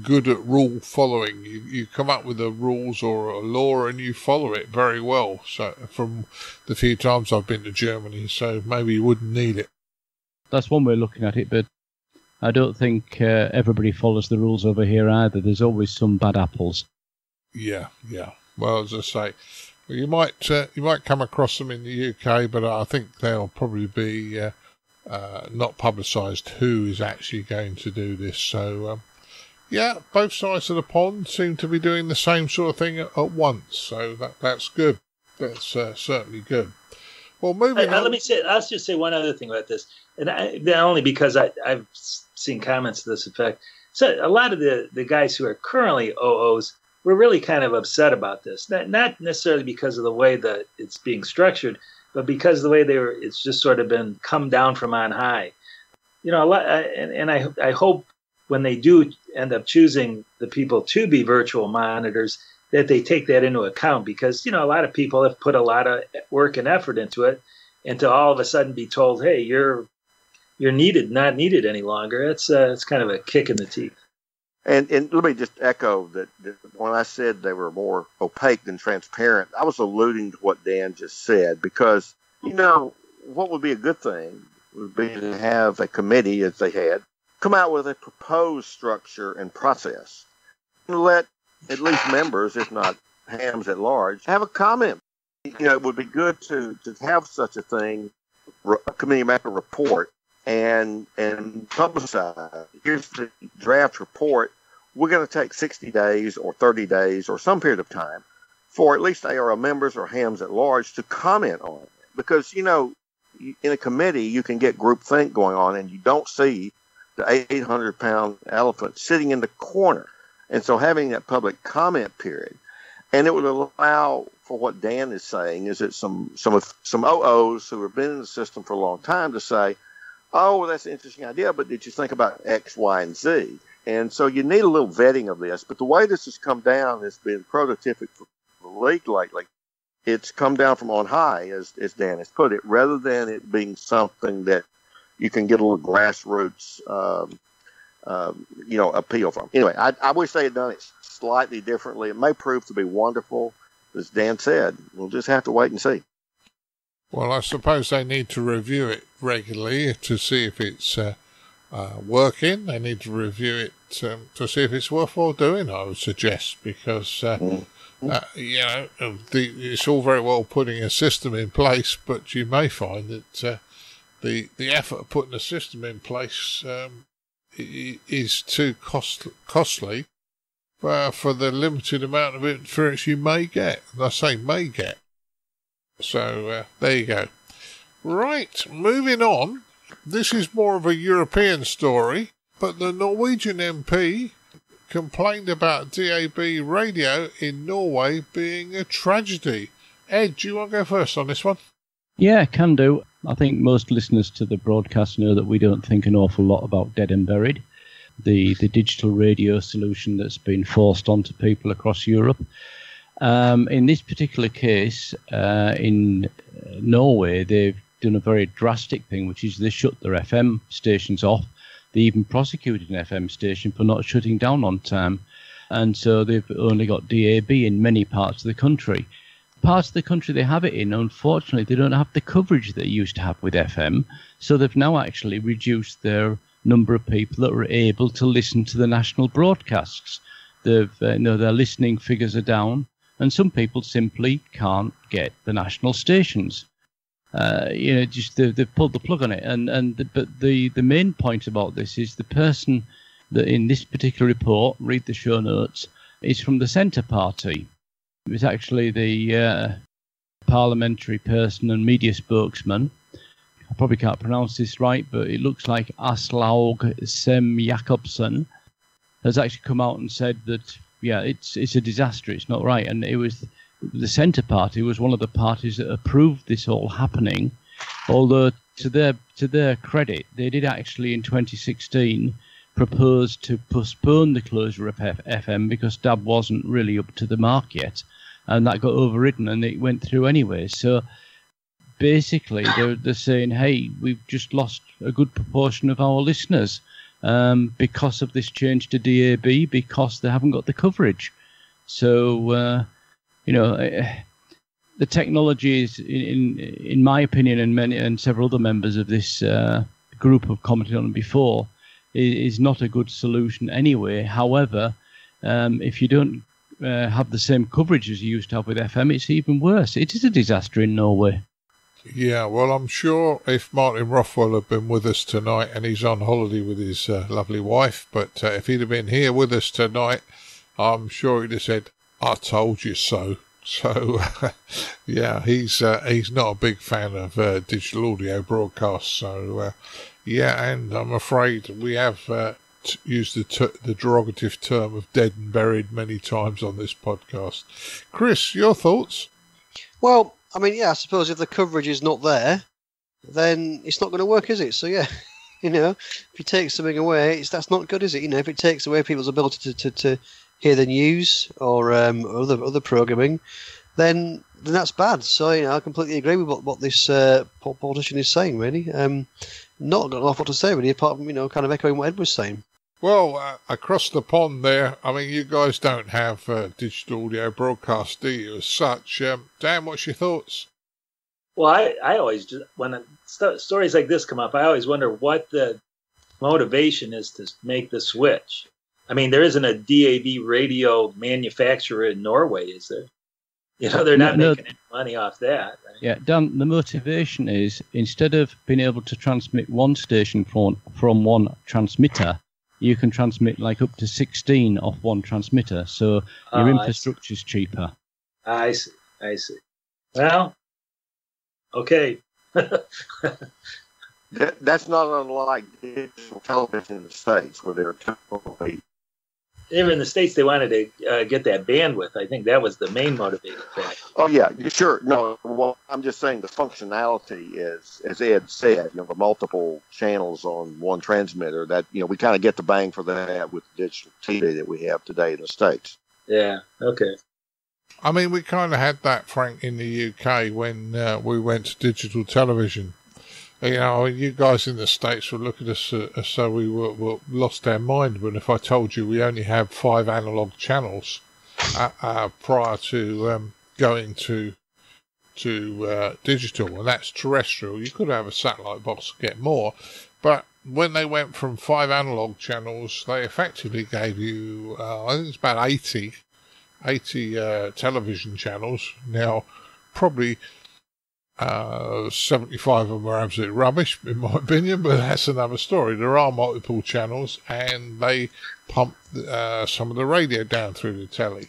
good at rule following. You come up with a rules or a law and you follow it very well. So from the few times I've been to Germany, so maybe you wouldn't need it. That's one way of looking at it, but I don't think everybody follows the rules over here either. There's always some bad apples. Yeah. Well, as I say, you might come across them in the UK, but I think they'll probably be not publicised who is actually going to do this. So, yeah, both sides of the pond seem to be doing the same sort of thing at once. So that's good. That's certainly good. Well, moving on. I'll just say one other thing about this, and only because I've seen comments to this effect. So a lot of the guys who are currently OOs were really kind of upset about this, not necessarily because of the way that it's being structured, but because of the way it's just sort of been come down from on high. A lot, and I hope when they do end up choosing the people to be virtual monitors, that they take that into account, because a lot of people have put a lot of work and effort into it, and to all of a sudden be told, "Hey, you're not needed any longer," it's kind of a kick in the teeth. And let me just echo that when I said they were more opaque than transparent, I was alluding to what Dan just said, because what would be a good thing would be to have a committee, as they had, come out with a proposed structure and process, and let at least members, if not hams at large, have a comment. It would be good to have such a thing, a committee make a report and publicize. Here's the draft report. We're going to take 60 days or 30 days or some period of time for at least ARRL members or hams at large to comment on it. Because, in a committee, you can get groupthink going on and you don't see the 800-pound elephant sitting in the corner. And so having that public comment period, and it would allow for what Dan is saying, is that some OOs who have been in the system for a long time to say, oh, well, that's an interesting idea, but did you think about X, Y, and Z? And so you need a little vetting of this. But the way this has come down has been prototypic for the league lately. It's come down from on high, as Dan has put it, rather than it being something that you can get a little grassroots, appeal from. Anyway, I wish they had done it slightly differently. It may prove to be wonderful. As Dan said, we'll just have to wait and see. Well, I suppose they need to review it regularly to see if it's working. They need to review it to see if it's worthwhile doing, I would suggest, because it's all very well putting a system in place, but you may find that the effort of putting a system in place is too costly for the limited amount of interference you may get. And I say may get. So there you go. Right, moving on. This is more of a European story, but the Norwegian MP complained about DAB radio in Norway being a tragedy. Ed, do you want to go first on this one? Yeah, can do. I think most listeners to the broadcast know that we don't think an awful lot about Dead and Buried, the digital radio solution that's been forced onto people across Europe. In this particular case, in Norway, they've done a very drastic thing, which is they shut their FM stations off. They even prosecuted an FM station for not shutting down on time. And so they've only got DAB in many parts of the country. Parts of the country they have it in, unfortunately, they don't have the coverage they used to have with FM. So they've now actually reduced their number of people that are able to listen to the national broadcasts. Their listening figures are down. And some people simply can't get the national stations. They've pulled the plug on it. But the main point about this is the person that in this particular report, read the show notes, is from the Centre Party. It was actually the parliamentary person and media spokesman. I probably can't pronounce this right, but it looks like Aslaug Sem-Jacobsen has actually come out and said that, yeah, it's a disaster, it's not right. And it was the Centre Party was one of the parties that approved this all happening, although to their credit, they did actually in 2016 propose to postpone the closure of FM because DAB wasn't really up to the mark yet, and that got overridden and it went through anyway. So basically they're saying, hey, we've just lost a good proportion of our listeners because of this change to DAB, because they haven't got the coverage. So the technology is, in my opinion, and several other members of this group have commented on it before, is not a good solution anyway. However, if you don't have the same coverage as you used to have with FM, it's even worse. It is a disaster in Norway. Yeah, well, I'm sure if Martin Rothwell had been with us tonight, and he's on holiday with his lovely wife, but if he'd have been here with us tonight, I'm sure he'd have said, I told you so. So, yeah, he's not a big fan of digital audio broadcasts. So, and I'm afraid we have used the derogative term of dead and buried many times on this podcast. Chris, your thoughts? Well, I mean, yeah, I suppose if the coverage is not there, then it's not going to work, is it? So, yeah, if you take something away, that's not good, is it? If it takes away people's ability to hear the news or other programming, then that's bad. So I completely agree with what this politician is saying. Really, not got an awful lot to say really, apart from kind of echoing what Ed was saying. Well, across the pond there, I mean, you guys don't have digital audio broadcast, do you? As such, Dan, what's your thoughts? Well, I always just when stories like this come up, I always wonder what the motivation is to make the switch. I mean, there isn't a DAB radio manufacturer in Norway, is there? They're not making any money off that. Right? Yeah, Dan, the motivation is instead of being able to transmit one station from one transmitter, you can transmit like up to 16 off one transmitter. So your infrastructure is cheaper. I see. Well, okay. That's not unlike digital television in the States, where they're typically... Even in the States, they wanted to get that bandwidth. I think that was the main motivating factor. Oh, yeah, sure. No, well, I'm just saying the functionality is, as Ed said, the multiple channels on one transmitter, that, we kind of get the bang for that with the digital TV that we have today in the States. Yeah, okay. I mean, we kind of had that, Frank, in the UK when we went to digital television. You know, you guys in the States will look at us as though we were lost our mind. But if I told you we only have 5 analog channels prior to going to digital, and that's terrestrial. You could have a satellite box to get more, but when they went from 5 analog channels, they effectively gave you, I think it's about 80 television channels. Now, probably 75 of them are absolute rubbish, in my opinion, but that's another story. There are multiple channels, and they pump some of the radio down through the telly.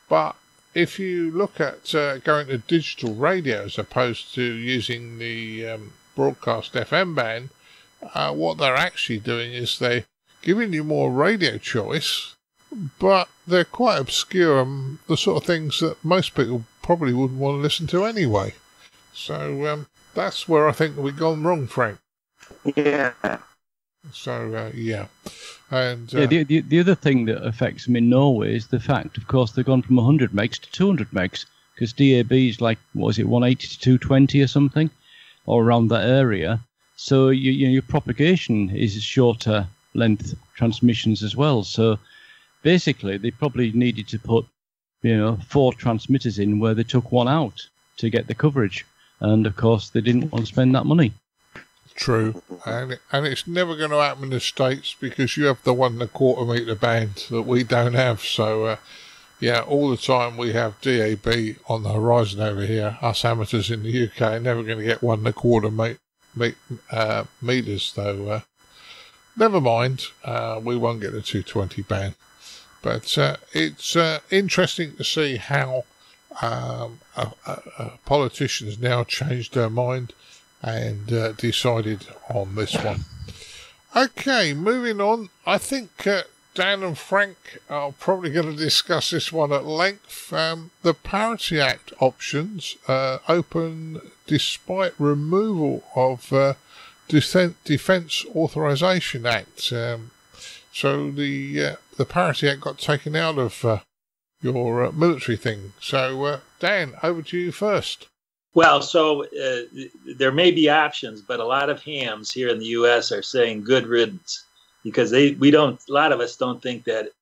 But if you look at going to digital radio as opposed to using the broadcast FM band, what they're actually doing is they're giving you more radio choice, but they're quite obscure and the sort of things that most people probably wouldn't want to listen to anyway. So that's where I think we've gone wrong, Frank. Yeah. So, yeah. And the other thing that affects them in Norway is the fact, of course, they've gone from 100 megs to 200 megs, because DAB is like, what is it, 180 to 220 or something, or around that area. So your propagation is shorter length transmissions as well. So basically, they probably needed to put 4 transmitters in where they took 1 out to get the coverage. And, of course, they didn't want to spend that money. True. And it's never going to happen in the States because you have the 1 1/4 metre band that we don't have. So, yeah, all the time we have DAB on the horizon over here. Us amateurs in the UK are never going to get 1 1/4 metres, though. Never mind. We won't get the 220 band. But it's interesting to see how politicians now changed their mind and decided on this one. Okay, moving on. I think Dan and Frank are probably going to discuss this one at length. The Parity Act options open despite removal of Defence Authorization Act. So the Parity Act got taken out of your military thing. So, Dan, over to you first. Well, so there may be options, but a lot of hams here in the U.S. are saying good riddance because a lot of us don't think that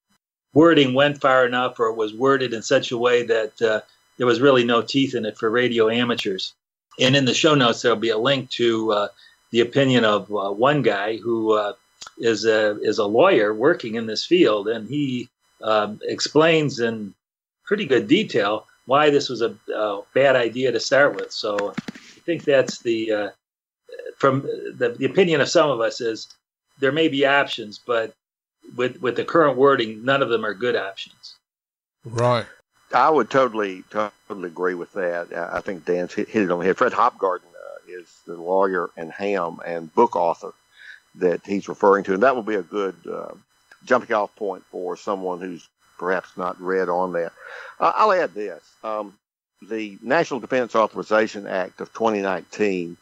wording went far enough, or it was worded in such a way that there was really no teeth in it for radio amateurs. And in the show notes, there'll be a link to the opinion of one guy who is a lawyer working in this field, and he explains in pretty good detail why this was a bad idea to start with. So I think that's from the opinion of some of us is there may be options, but with the current wording, none of them are good options. Right. I would totally agree with that. I think Dan's hit it on the head. Fred Hopgarden is the lawyer and ham and book author that he's referring to, and that would be a good jumping off point for someone who's perhaps not read on that. I'll add this. The National Defense Authorization Act of 2019,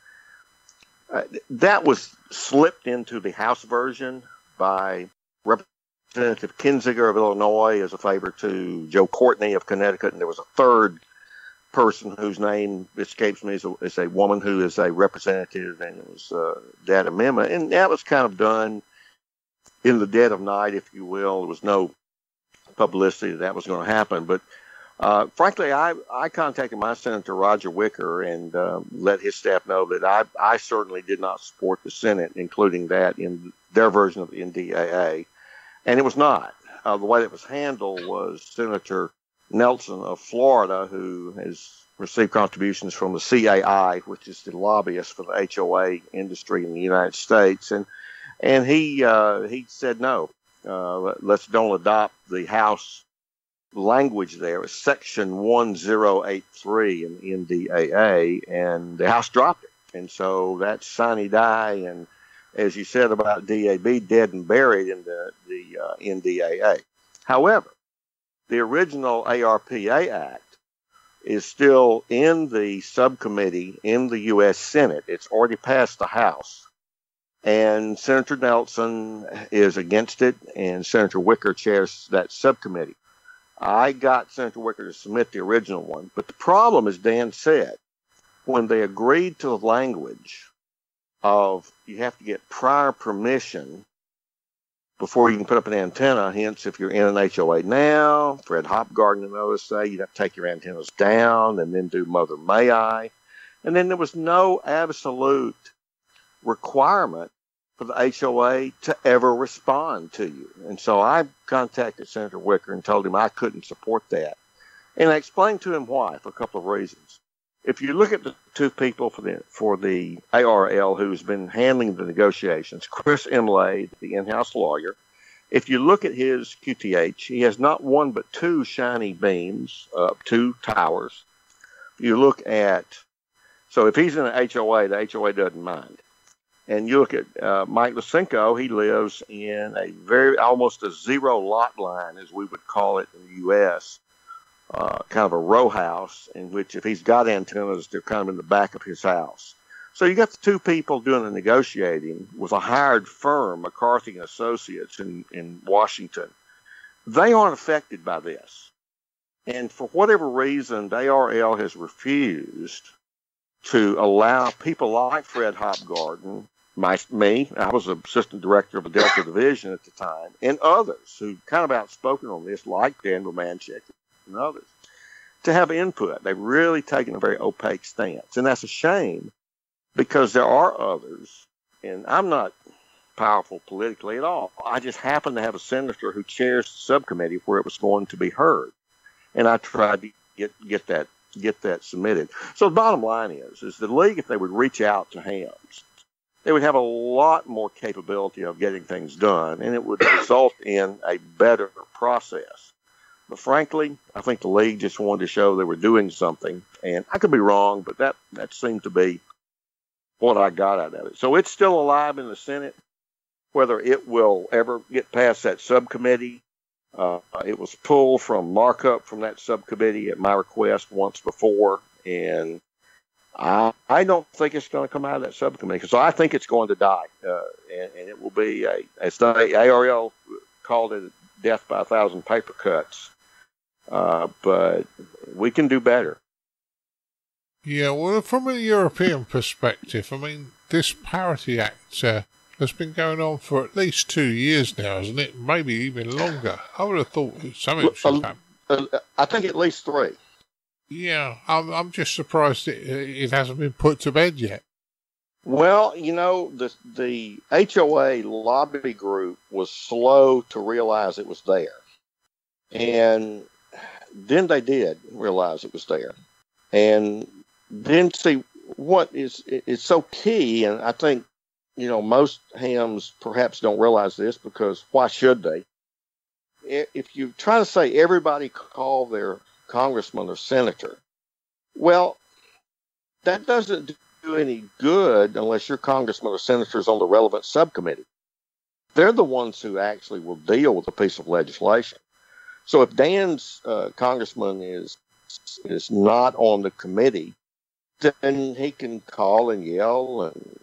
that was slipped into the House version by Representative Kinzinger of Illinois as a favor to Joe Courtney of Connecticut, and there was a third person whose name escapes me is a woman who is a representative, and it was that amendment, and that was kind of done in the dead of night, if you will. There was no publicity that was going to happen, but frankly, I contacted my Senator Roger Wicker and let his staff know that I certainly did not support the Senate, including that in their version of the NDAA, and it was not. The way it was handled was Senator Nelson of Florida, who has received contributions from the CAI, which is the lobbyist for the HOA industry in the United States, and he said no. Let's don't adopt the House language there. It's Section 1083 in the NDAA, and the House dropped it. And so that's sine die, and as you said about DAB, dead and buried in the NDAA. However, the original ARPA Act is still in the subcommittee in the U.S. Senate. It's already passed the House. And Senator Nelson is against it, and Senator Wicker chairs that subcommittee. I got Senator Wicker to submit the original one. But the problem, as Dan said, when they agreed to the language of you have to get prior permission before you can put up an antenna. Hence, if you're in an HOA now, Fred Hopgarden and others say you'd have to take your antennas down and then do Mother May I. And then there was no absolute requirement for the HOA to ever respond to you. And so I contacted Senator Wicker and told him I couldn't support that. And I explained to him why, for a couple of reasons. If you look at the two people for the ARRL who's been handling the negotiations, Chris M0TCH, the in-house lawyer, if you look at his QTH, he has not one but two shiny beams, two towers. You look at, so if he's in an HOA, the HOA doesn't mind. And you look at Mike Lysenko, he lives in almost a zero lot line, as we would call it in the U.S., kind of a row house, in which if he's got antennas, they're kind of in the back of his house. So you got the two people doing the negotiating with a hired firm, McCarthy and Associates in Washington. They aren't affected by this. And for whatever reason, the ARRL has refused to allow people like Fred Hopgarden, me, I was an assistant director of a Delta division at the time, and others who kind of outspoken on this, like Dan Romanchik and others, to have input. They've really taken a very opaque stance. And that's a shame, because there are others, and I'm not powerful politically at all. I just happen to have a senator who chairs the subcommittee where it was going to be heard. And I tried to get that submitted. So the bottom line is the league, if they would reach out to hams, they would have a lot more capability of getting things done, and it would result in a better process. But frankly, I think the league just wanted to show they were doing something, and I could be wrong, but that seemed to be what I got out of it. So it's still alive in the Senate. Whether it will ever get past that subcommittee, it was pulled from markup from that subcommittee at my request once before, and I don't think it's going to come out of that subcommittee, so I think it's going to die, and it will be as the ARRL called it, death by 1,000 paper cuts. But we can do better. Yeah, well, from a European perspective, I mean, this Parity Act has been going on for at least 2 years now, hasn't it? Maybe even longer. I would have thought something should happen. I think at least 3. Yeah, I'm just surprised it hasn't been put to bed yet. Well, you know, the HOA lobby group was slow to realize it was there. And then they did realize it was there. And then see what is so key, and I think, you know, most hams perhaps don't realize this, because why should they? If you try to say everybody call their congressman or senator, well, that doesn't do any good unless your congressman or senator is on the relevant subcommittee. They're the ones who actually will deal with a piece of legislation. So if Dan's congressman is not on the committee, then he can call and yell and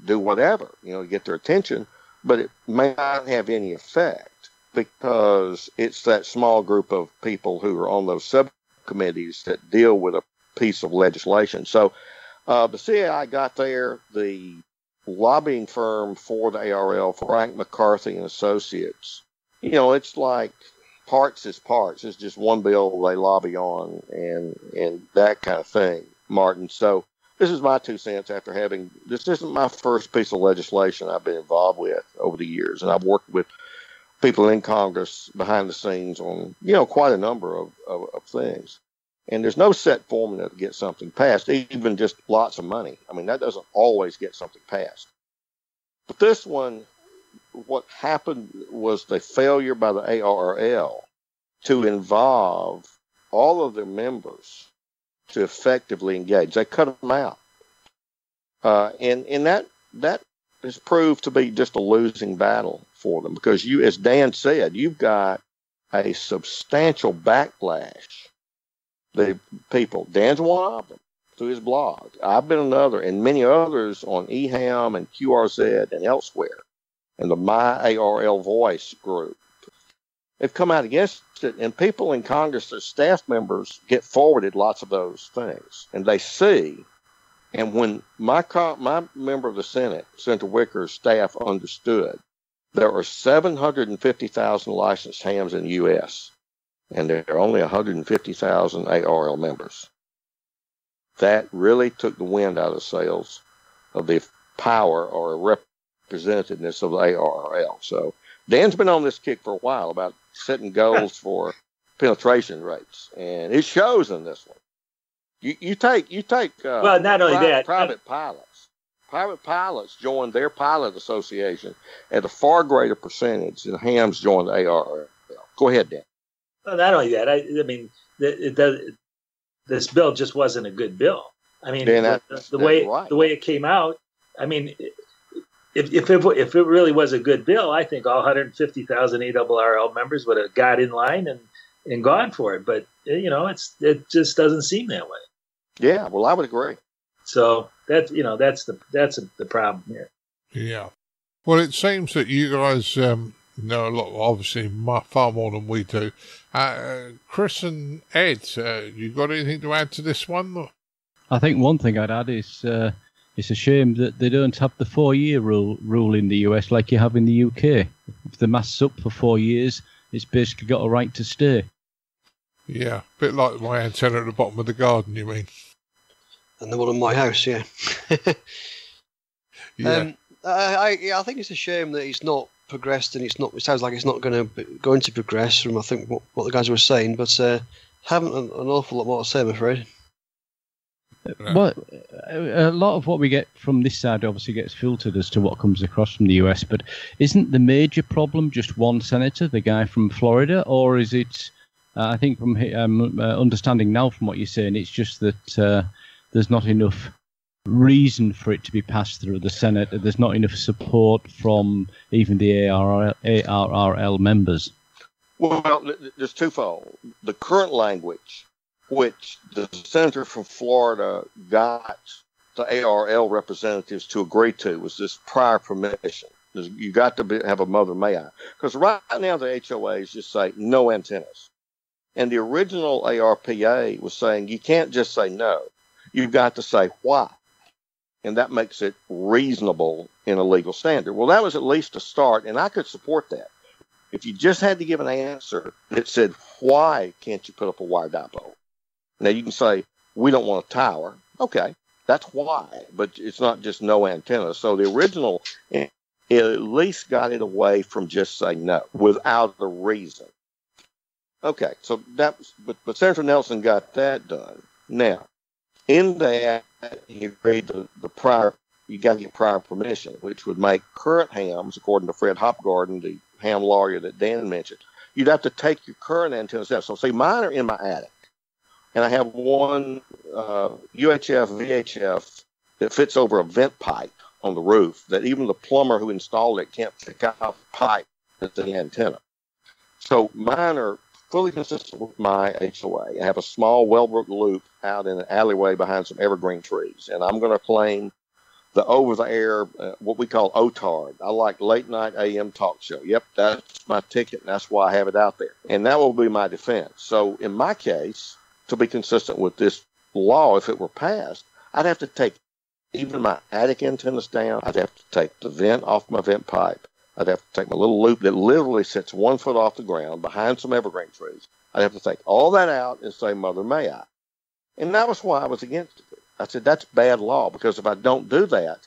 do whatever, you know, to get their attention, but it may not have any effect, because it's that small group of people who are on those subcommittees that deal with a piece of legislation. So the CAI got there, the lobbying firm for the ARRL, Frank McCarthy and Associates, you know, it's like parts is parts. It's just one bill they lobby on and that kind of thing, Martin. So this is my 2 cents after this isn't my first piece of legislation I've been involved with over the years. And I've worked with people in Congress behind the scenes on, you know, quite a number of things. And there's no set formula to get something passed, even just lots of money. I mean, that doesn't always get something passed. But this one, what happened was the failure by the ARRL to involve all of their members to effectively engage. They cut them out. And that has proved to be just a losing battle for them, because you, as Dan said, you've got a substantial backlash. The people, Dan's one of them through his blog. I've been another, and many others on EHAM and QRZ and elsewhere, and the My ARRL Voice group. They've come out against it, and people in Congress, their staff members, get forwarded lots of those things, and they see And when my member of the Senate, Senator Wicker's staff, understood there are 750,000 licensed hams in the U.S., and there are only 150,000 ARRL members, that really took the wind out of the sails of the power or representativeness of the ARRL. So Dan's been on this kick for a while about setting goals for penetration rates, and it shows in this one. You take well, not only that, private pilots join their pilot association at a far greater percentage than hams join the ARRL. Go ahead, Dan. Well, not only that, I mean, this bill just wasn't a good bill. I mean, the way it came out. I mean, if it really was a good bill, I think all 150,000 ARRL members would have got in line and gone for it. But it just doesn't seem that way. Yeah, well, I would agree. So that's the problem here. Yeah. Well, it seems that you guys know a lot, obviously, far more than we do. Chris and Ed, you got anything to add to this one? I think one thing I'd add is it's a shame that they don't have the 4-year rule in the US like you have in the UK. If the mast's up for 4 years, it's basically got a right to stay. Yeah, a bit like my antenna at the bottom of the garden, you mean? And the one in my house, yeah. Yeah. I think it's a shame that he's not progressed, and it sounds like it's not going to progress from, I think, what the guys were saying, but haven't an awful lot more to say, I'm afraid. Well, a lot of what we get from this side obviously gets filtered as to what comes across from the US, but isn't the major problem just one senator, the guy from Florida, or is it, I think from understanding now from what you're saying, it's just that there's not enough reason for it to be passed through the Senate. There's not enough support from even the ARRL members. Well, there's twofold. The current language, which the senator from Florida got the ARRL representatives to agree to, was this prior permission. You got to have a mother may I. Because right now the HOAs just say no antennas. And the original ARPA was saying you can't just say no. You've got to say why. And that makes it reasonable in a legal standard. Well, that was at least a start, and I could support that. If you just had to give an answer that said, why can't you put up a wire dipole? Now, you can say, we don't want a tower. Okay, that's why, but it's not just no antenna. So the original, it at least got it away from just saying no without a reason. Okay, so but Senator Nelson got that done. Now, in that, he agreed to you got to get prior permission, which would make current hams, according to Fred Hopgarden, the ham lawyer that Dan mentioned, you'd have to take your current antennas out. So, see, mine are in my attic, and I have one UHF, VHF that fits over a vent pipe on the roof that even the plumber who installed it can't pick out the pipe that's the antenna. So mine are fully consistent with my HOA. I have a small Wellbrook loop out in an alleyway behind some evergreen trees, and I'm going to claim the over-the-air, what we call OTARD. I like late-night AM talk show. Yep, that's my ticket, and that's why I have it out there. And that will be my defense. So in my case, to be consistent with this law, if it were passed, I'd have to take even my attic antennas down. I'd have to take the vent off my vent pipe. I'd have to take my little loop that literally sits 1 foot off the ground behind some evergreen trees. I'd have to take all that out and say, Mother, may I? And that was why I was against it. I said, that's bad law, because if I don't do that,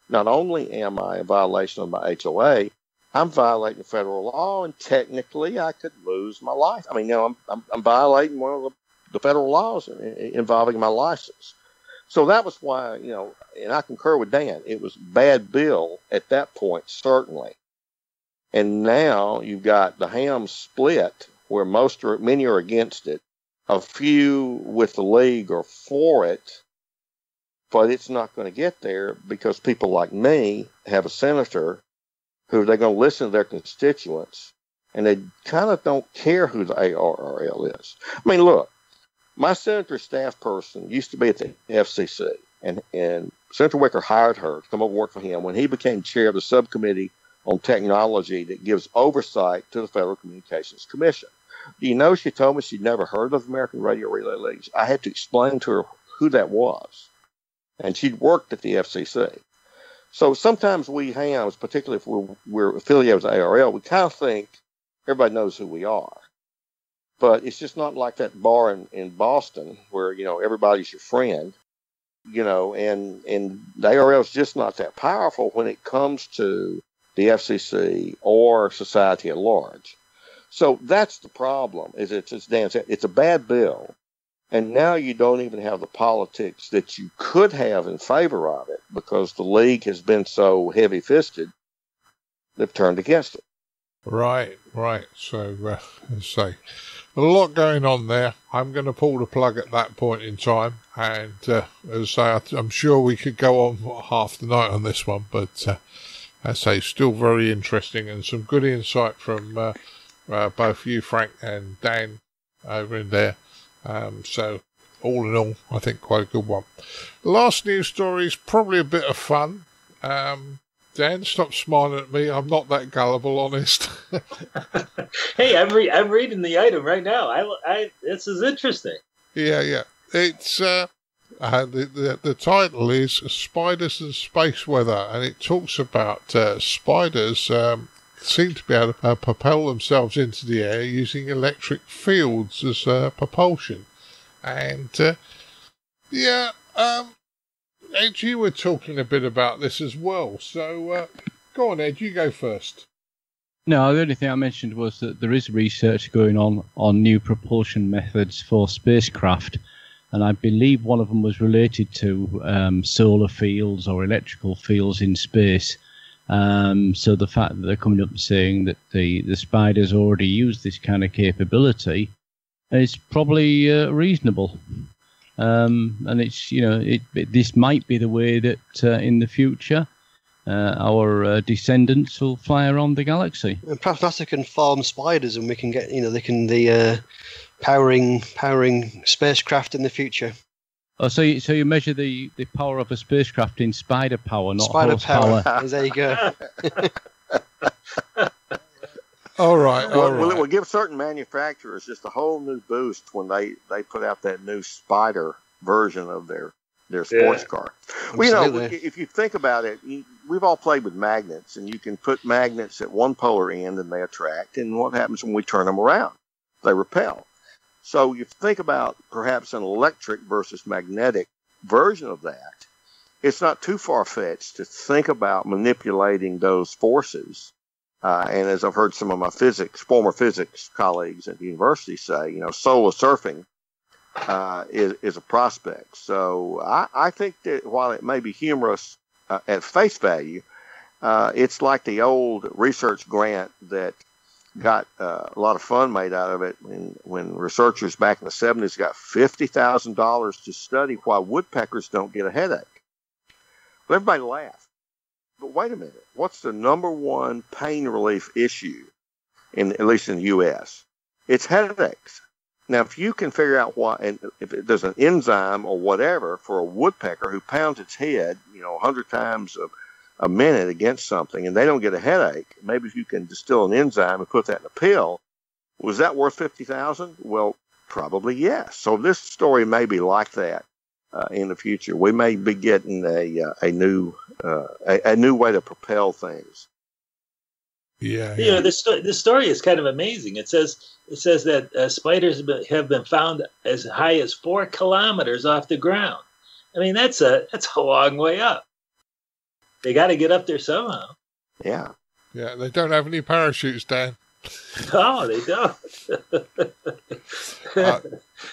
not only am I in violation of my HOA, I'm violating federal law, and technically I could lose my life. I mean, I'm violating one of the federal laws involving my license. So that was why, and I concur with Dan, it was bad bill at that point, certainly. And now you've got the ham split where many are against it. A few with the league are for it, but it's not going to get there because people like me have a senator who they're going to listen to their constituents, and they kind of don't care who the ARRL is. I mean, look, my senator staff person used to be at the FCC, and Senator Wicker hired her to come over and work for him when he became chair of the subcommittee on technology that gives oversight to the Federal Communications Commission. Do you know she told me she'd never heard of American Radio Relay Leagues? I had to explain to her who that was. and she'd worked at the FCC. So sometimes we hang out, particularly if we're affiliated with ARRL, we kind of think everybody knows who we are. But it's just not like that bar in Boston where, everybody's your friend, and the ARRL is just not that powerful when it comes to the FCC or society at large. So that's the problem, is it's, as Dan said, it's a bad bill. And now you don't even have the politics that you could have in favor of it because the league has been so heavy-fisted, they've turned against it. Right. So, let's say, a lot going on there. I'm going to pull the plug at that point in time. And, as I say, I'm sure we could go on half the night on this one. But, as I say, still very interesting and some good insight from both you, Frank, and Dan over in there. So, all in all, I think quite a good one. The last news story is probably a bit of fun. Dan, stop smiling at me. I'm not that gullible, honest. Hey, I'm reading the item right now. This is interesting. Yeah. It's the title is Spiders and Space Weather, and it talks about spiders seem to be able to propel themselves into the air using electric fields as propulsion. And, Ed, you were talking a bit about this as well. So, go on, Ed, you go first. No, the only thing I mentioned was that there is research going on new propulsion methods for spacecraft. And I believe one of them was related to solar fields or electrical fields in space. So the fact that they're coming up and saying that the spiders already use this kind of capability is probably reasonable. And it's, this might be the way that in the future our descendants will fly around the galaxy. And perhaps NASA can farm spiders, and we can get, they can powering spacecraft in the future. Oh, so you measure the power of a spacecraft in spider power, not spider horsepower. Power. There you go. All right. Well, it will give certain manufacturers just a whole new boost when they put out that new spider version of their sports car. Well, if you think about it, we've all played with magnets, and you can put magnets at one polar end and they attract, and what happens when we turn them around? They repel. So you think about perhaps an electric versus magnetic version of that. It's not too far-fetched to think about manipulating those forces. And as I've heard some of my former physics colleagues at the university say, solar surfing is a prospect. So I think that while it may be humorous at face value, it's like the old research grant that got a lot of fun made out of it when researchers back in the 70s got $50,000 to study why woodpeckers don't get a headache. Well, everybody laughed. But wait a minute, what's the number one pain relief issue, at least in the U.S.? It's headaches. Now, if you can figure out why, and if there's an enzyme or whatever for a woodpecker who pounds its head, 100 times a minute against something, and they don't get a headache, maybe if you can distill an enzyme and put that in a pill, was that worth $50,000? Well, probably yes. So this story may be like that in the future. We may be getting a new way to propel things. Yeah. The story is kind of amazing. It says that spiders have been found as high as 4 kilometers off the ground. I mean, that's a long way up. They got to get up there somehow. Yeah. Yeah, they don't have any parachutes, Dan. No, they don't.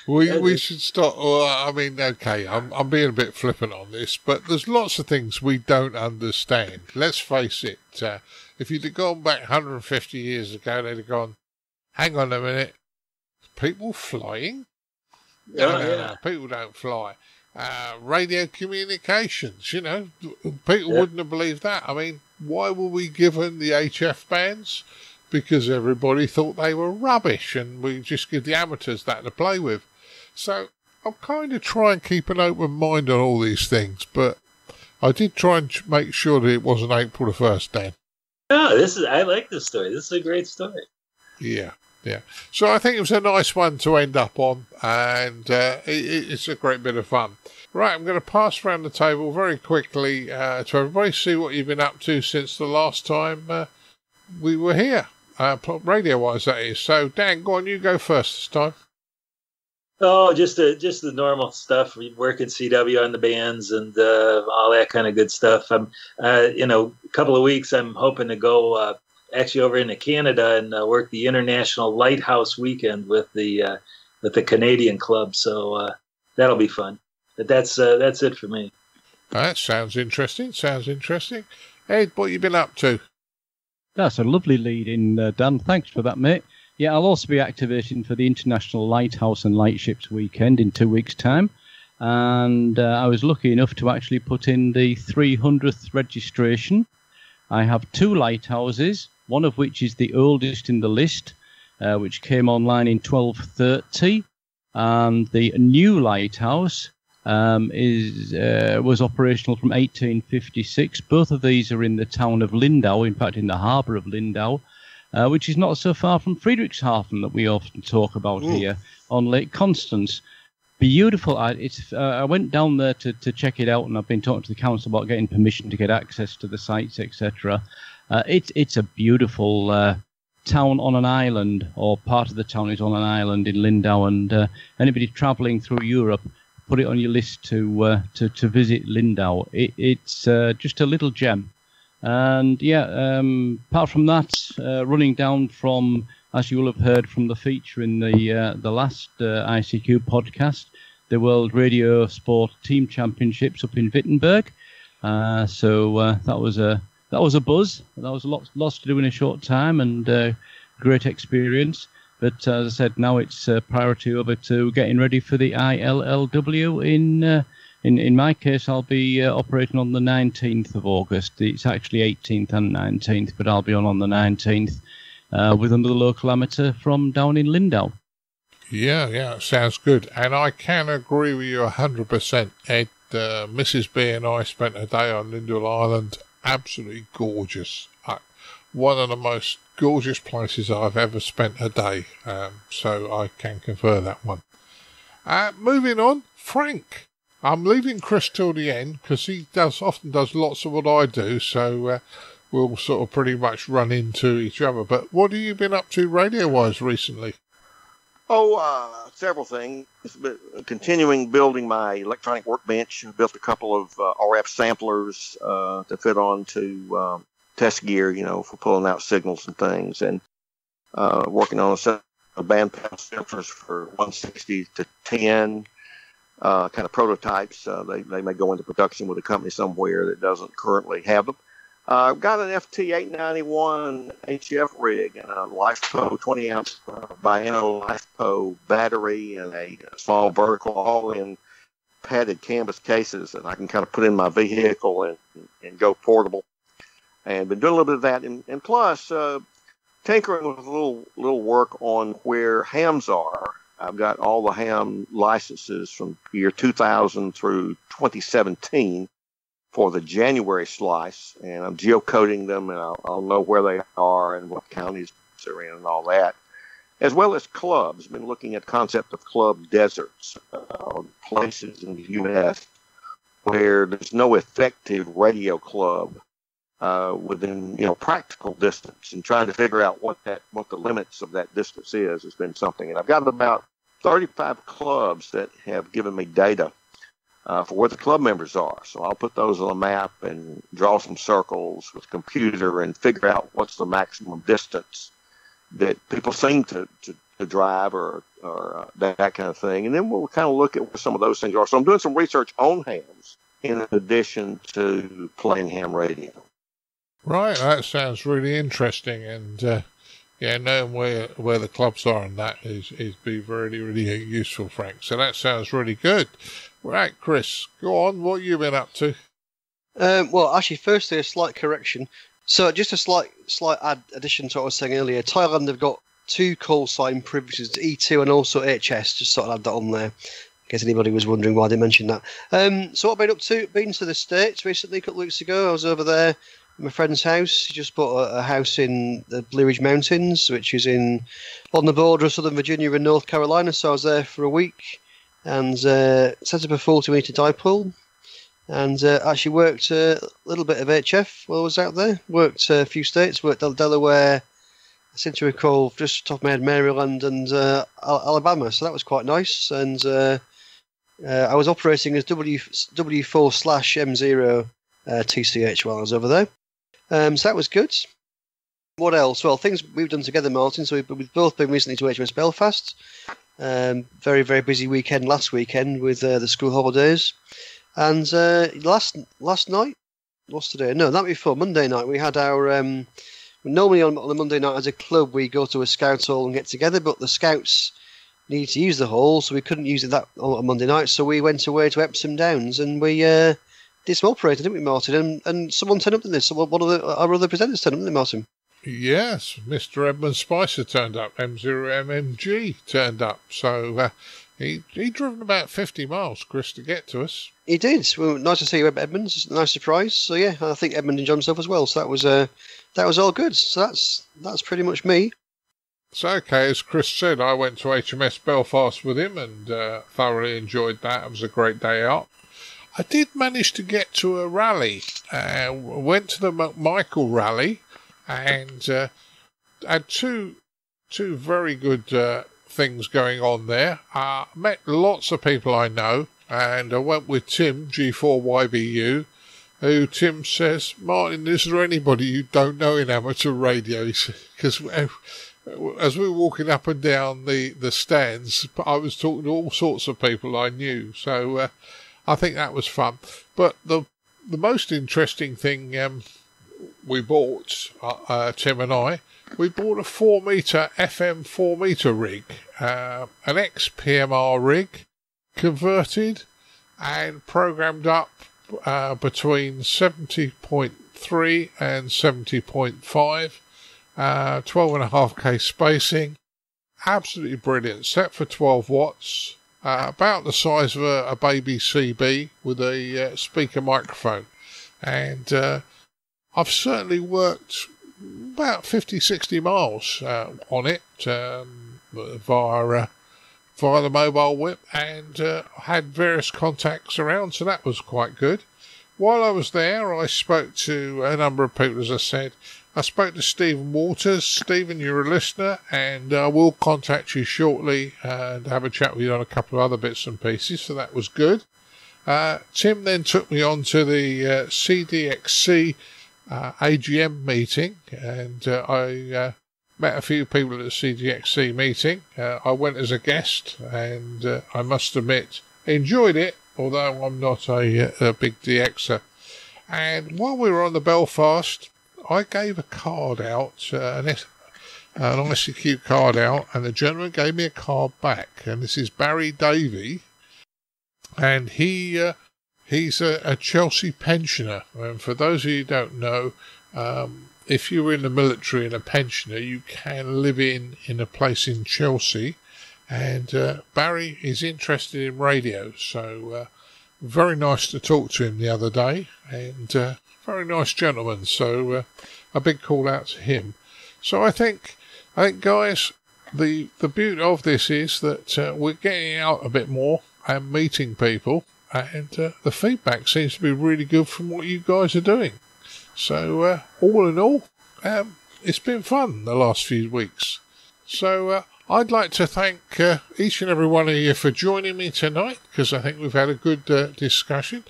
We should stop. Well, I mean, okay, I'm being a bit flippant on this, but there's lots of things we don't understand. Let's face it. If you'd have gone back 150 years ago, they'd have gone, hang on a minute, people flying? No, people don't fly. Radio communications, people wouldn't have believed that. I mean, why were we given the HF bands? Because everybody thought they were rubbish, and we just give the amateurs that to play with. So I'll kind of try and keep an open mind on all these things, but I did try and make sure that it wasn't April the 1st, Dan. No, I like this story. This is a great story. Yeah. So I think it was a nice one to end up on, and it's a great bit of fun. Right, I'm going to pass around the table very quickly to everybody, see what you've been up to since the last time we were here, radio-wise, that is. So, Dan, go on, you go first this time. Oh, just the normal stuff. We work at CW on the bands and all that kind of good stuff. I'm, a couple of weeks. I'm hoping to go actually over into Canada and work the International Lighthouse Weekend with the Canadian club. So that'll be fun. But that's it for me. That sounds interesting. Ed, what you been up to? That's a lovely lead in, Dan. Thanks for that, mate. Yeah, I'll also be activating for the International Lighthouse and Lightships Weekend in 2 weeks' time. And I was lucky enough to actually put in the 300th registration. I have 2 lighthouses, one of which is the oldest in the list, which came online in 1230. And the new lighthouse was operational from 1856. Both of these are in the town of Lindau, in fact in the harbour of Lindau, which is not so far from Friedrichshafen that we often talk about here on Lake Constance. Beautiful. I went down there to check it out, and I've been talking to the council about getting permission to get access to the sites, etc. It's a beautiful town on an island, or part of the town is on an island in Lindau, and anybody travelling through Europe, put it on your list to visit Lindau. It's just a little gem. And yeah, apart from that, running down from, as you will have heard from the feature in the last ICQ podcast, the World Radio Sport Team Championships up in Wittenberg. So that was a buzz. That was lots to do in a short time, and great experience. But as I said, now it's priority over to getting ready for the ILLW in my case, I'll be operating on the 19th of August. It's actually 18th and 19th, but I'll be on the 19th with another local amateur from down in Lindau. Yeah, sounds good. And I can agree with you 100%, Ed. Mrs. B and I spent a day on Lindau Island. Absolutely gorgeous. One of the most gorgeous places I've ever spent a day. So I can confirm that one. Moving on, Frank. I'm leaving Chris till the end because he often does lots of what I do, so we'll sort of pretty much run into each other. But what have you been up to radio-wise recently? Several things. Continuing building my electronic workbench. I built a couple of RF samplers to fit onto test gear, for pulling out signals and things, and working on a set of bandpass filters for 160 to 10. Kind of prototypes. They may go into production with a company somewhere that doesn't currently have them. I've got an FT891 HF rig and a LifePo 20 ounce Biano LifePo battery and a small vertical, all in padded canvas cases that I can kind of put in my vehicle and go portable. And been doing a little bit of that, and plus tinkering with a little work on where hams are. I've got all the ham licenses from year 2000 through 2017 for the January slice, and I'm geocoding them, and I'll know where they are and what counties they're in and all that, as well as clubs. I've been looking at the concept of club deserts, places in the U.S. where there's no effective radio club within practical distance, and trying to figure out what the limits of that distance is has been something. And I've got about 35 clubs that have given me data for where the club members are. So I'll put those on a map and draw some circles with a computer and figure out what's the maximum distance that people seem to drive or that kind of thing. And then we'll kind of look at where some of those things are. So I'm doing some research on hams in addition to playing ham radio. Right, that sounds really interesting, and knowing where the clubs are and that is be really, really useful, Frank. So that sounds really good. Right, Chris, go on. What have you been up to? Well, actually, firstly, a slight correction. So just a slight addition to what I was saying earlier. Thailand have got 2 call sign privileges, E2 and also HS. Just sort of add that on there. In case anybody was wondering why they mentioned that. So what I've been up to? Been to the States recently, a couple of weeks ago. I was over there. My friend's house. He just bought a house in the Blue Ridge Mountains, which is on the border of Southern Virginia and North Carolina. So I was there for a week. and set up a 40-metre dipole, and actually worked a little bit of HF while I was out there. Worked a few states, worked Delaware, I seem to recall just off the top of my head, Maryland and Alabama, so that was quite nice. And I was operating as W4/M0TCH while I was over there. So that was good. What else? Well, things we've done together, Martin. So we've both been recently to HMS Belfast. Very, very busy weekend last weekend with the school holidays. And last night, what's today? No, that before, Monday night, we had our... normally on a Monday night as a club, we go to a Scouts hall and get together, but the Scouts need to use the hall, so we couldn't use it that on Monday night. So we went away to Epsom Downs and we did some operating, didn't we, Martin? And someone turned up in this. One of our other presenters turned up, didn't they, Martin? Yes, Mr. Edmund Spicer turned up. M0MMG turned up. So he'd driven about 50 miles, Chris, to get to us. He did. Well, nice to see you, Edmund. It's a nice surprise. So yeah, I think Edmund enjoyed himself as well. So that was all good. So that's pretty much me. So okay, as Chris said, I went to HMS Belfast with him and thoroughly enjoyed that. It was a great day out. I did manage to get to a rally. Went to the McMichael rally and had two very good things going on there. Met lots of people I know, and I went with Tim, G4YBU, who Tim says, Martin, is there anybody you don't know in amateur radio? Because as we were walking up and down the stands, I was talking to all sorts of people I knew. So I think that was fun. But the most interesting thing we bought, Tim and I, we bought a 4-metre FM 4-metre rig, an ex-PMR rig, converted and programmed up between 70.3 and 70.5, 12.5K spacing. Absolutely brilliant. Set for 12 watts, about the size of a baby CB with a speaker microphone. And I've certainly worked about 50-60 miles on it via the mobile whip, and had various contacts around, so that was quite good. While I was there, I spoke to a number of people, as I said. I spoke to Stephen Waters. Stephen, you're a listener, and I will contact you shortly and have a chat with you on a couple of other bits and pieces, so that was good. Tim then took me on to the CDXC AGM meeting, and I met a few people at the CDXC meeting. I went as a guest, and I must admit, enjoyed it, although I'm not a big DXer. And while we were on the Belfast, I gave a card out, an ICQ card out, and the gentleman gave me a card back. And this is Barry Davey, and he's a Chelsea pensioner. And for those of you who don't know, if you're in the military and a pensioner, you can live in a place in Chelsea. And Barry is interested in radio, so very nice to talk to him the other day, and very nice gentleman. So a big call out to him. So I think guys, the beauty of this is that we're getting out a bit more and meeting people, and the feedback seems to be really good from what you guys are doing. So all in all, it's been fun the last few weeks. So I'd like to thank each and every one of you for joining me tonight, because I think we've had a good discussion.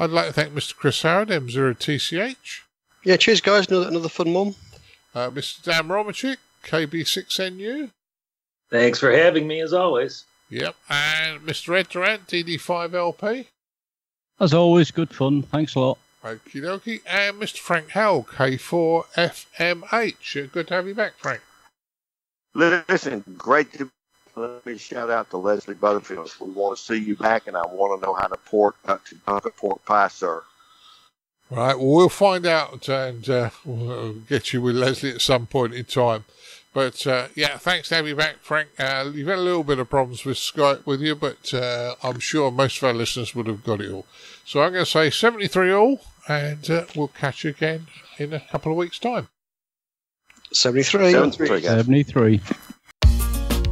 I'd like to thank Mr. Chris Howard M0TCH. Yeah, cheers guys, another fun one. Mr. Dan Romanchik KB6NU. Thanks for having me, as always. Yep, and Mr. Ed Durrant DD5LP. As always, good fun. Thanks a lot. Okie dokie. And Mr. Frank Howell K4FMH. Good to have you back, Frank. Listen, great to let me shout out to Leslie Butterfield. We want to see you back, and I want to know how to port up to Dunker Pork Pie, sir. Right, well, we'll find out, and we'll get you with Leslie at some point in time. But, yeah, thanks to have you back, Frank. You've had a little bit of problems with Skype with you, but I'm sure most of our listeners would have got it all. So I'm going to say 73 all, and we'll catch you again in a couple of weeks' time. 73. 73.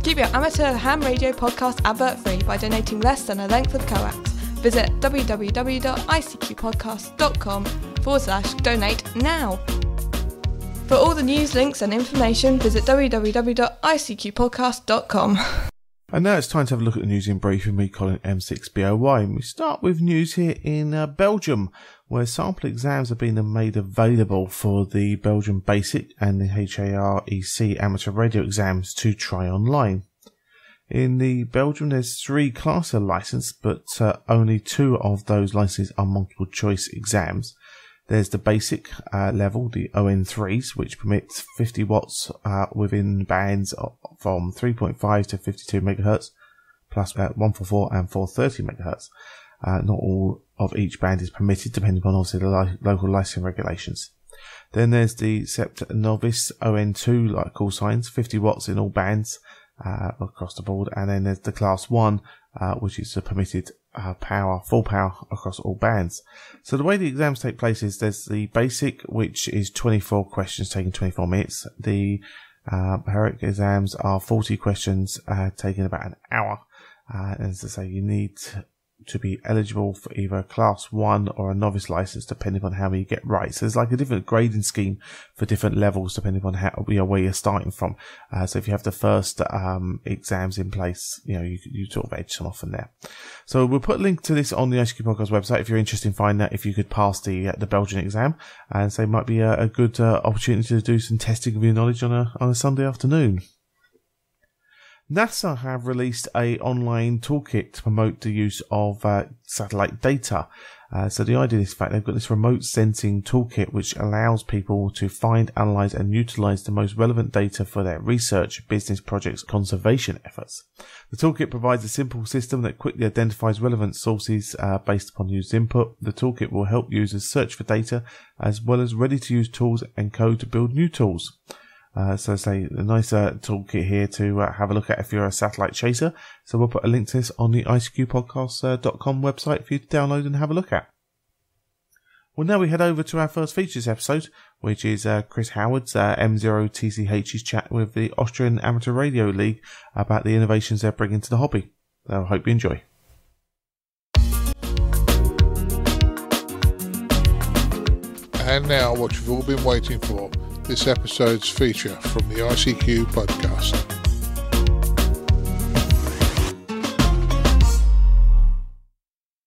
Keep your amateur ham radio podcast advert free by donating less than a length of coax. Visit www.icqpodcast.com/donate now. For all the news, links and information, visit www.icqpodcast.com. And now it's time to have a look at the news in brief with me, Colin M6BOY. And we start with news here in Belgium, where sample exams have been made available for the Belgian Basic and the HAREC amateur radio exams to try online. In the Belgium, there's 3 classes licensed, but only 2 of those licenses are multiple choice exams. There's the basic level, the ON3s, which permits 50 watts within bands from 3.5 to 52 megahertz, plus 144 and 430 megahertz. Not all of each band is permitted, depending on obviously the local licensing regulations. Then there's the Sept Novice ON2, like call signs, 50 watts in all bands across the board. And then there's the Class 1, which is the permitted full power across all bands. So the way the exams take place is there's the basic, which is 24 questions taking 24 minutes. The HAREC exams are 40 questions taking about an hour. As I say, you need to be eligible for either a Class 1 or a novice license, depending on how many you get right. So there's like a different grading scheme for different levels, depending on where you're starting from. So if you have the first exams in place, you sort of edge some off from there. So we'll put a link to this on the ICQ Podcast website if you're interested in finding out if you could pass the Belgian exam, and so it might be a good opportunity to do some testing of your knowledge on a Sunday afternoon. NASA have released a online toolkit to promote the use of satellite data. So the idea is, in fact, they've got this remote sensing toolkit which allows people to find, analyze and utilize the most relevant data for their research, business projects, conservation efforts. The toolkit provides a simple system that quickly identifies relevant sources based upon used input. The toolkit will help users search for data as well as ready-to-use tools and code to build new tools. So say a nice toolkit here to have a look at if you're a satellite chaser. So we'll put a link to this on the ICQpodcast.com website for you to download and have a look at. Well, now we head over to our first features episode, which is Chris Howard M0TCH's chat with the Austrian Amateur Radio League about the innovations they're bringing to the hobby. So I hope you enjoy. And now what you've all been waiting for, this episode's feature from the ICQ podcast.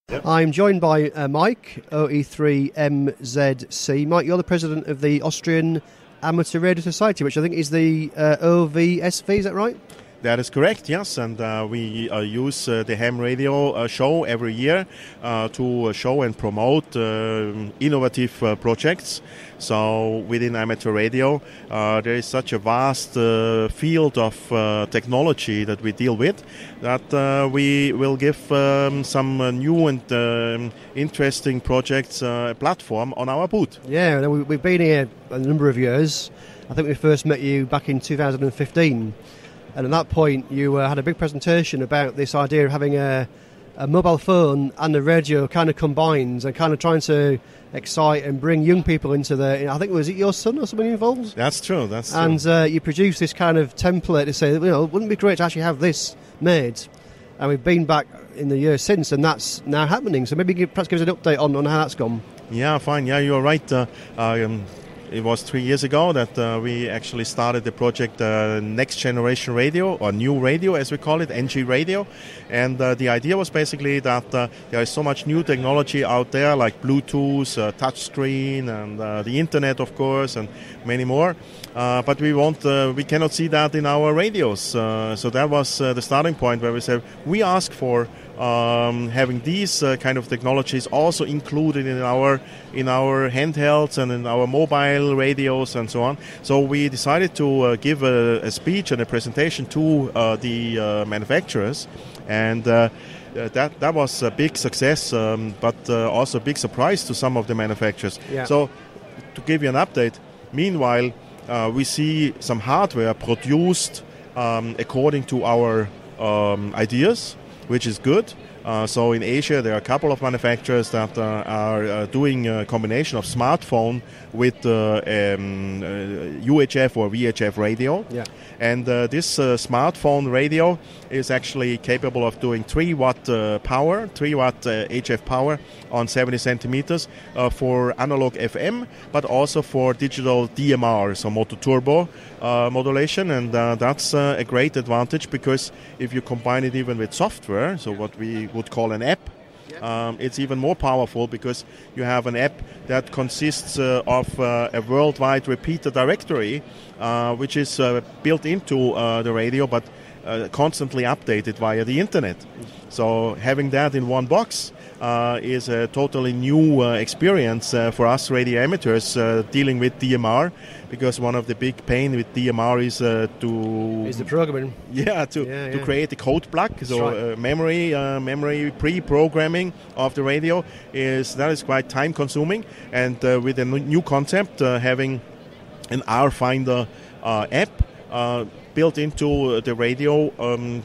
Yep. I'm joined by Mike, OE3MZC. Mike, you're the president of the Austrian Amateur Radio Society, which I think is the OVSV, is that right? That is correct, yes, and we use the ham radio show every year to show and promote innovative projects. So within amateur radio, there is such a vast field of technology that we deal with that we will give some new and interesting projects a platform on our booth. Yeah, we've been here a number of years. I think we first met you back in 2015. And at that point, you had a big presentation about this idea of having a mobile phone and a radio kind of combined and kind of trying to excite and bring young people into I think, was it your son or somebody involved? That's true, And you produced this kind of template to say, wouldn't it be great to actually have this made? And we've been back in the years since, and that's now happening. So maybe perhaps give us an update on how that's gone. Yeah, fine. Yeah, you're right. It was 3 years ago that we actually started the project Next Generation Radio, or New Radio as we call it, NG Radio. And the idea was basically that there is so much new technology out there, like Bluetooth, touchscreen, and the internet, of course, and many more. But we cannot see that in our radios. So that was the starting point where we said we ask for having these kind of technologies also included in our handhelds and in our mobile radios and so on. So we decided to give a speech and a presentation to the manufacturers, and that was a big success, but also a big surprise to some of the manufacturers. Yeah. So to give you an update, meanwhile we see some hardware produced according to our ideas, which is good. So in Asia, there are a couple of manufacturers that are doing a combination of smartphone with UHF or VHF radio. Yeah. And this smartphone radio is actually capable of doing 3 watt power, 3 watt HF power on 70 centimeters for analog FM, but also for digital DMR, so motor turbo modulation. And that's a great advantage, because if you combine it even with software, so what we would call an app, it's even more powerful, because you have an app that consists of a worldwide repeater directory, which is built into the radio, but constantly updated via the internet. So having that in one box is a totally new experience for us radio amateurs dealing with DMR, because one of the big pain with DMR is the programming. To create a code block. So right. memory pre-programming of the radio is quite time consuming, and with a new concept, having an R Finder app built into the radio,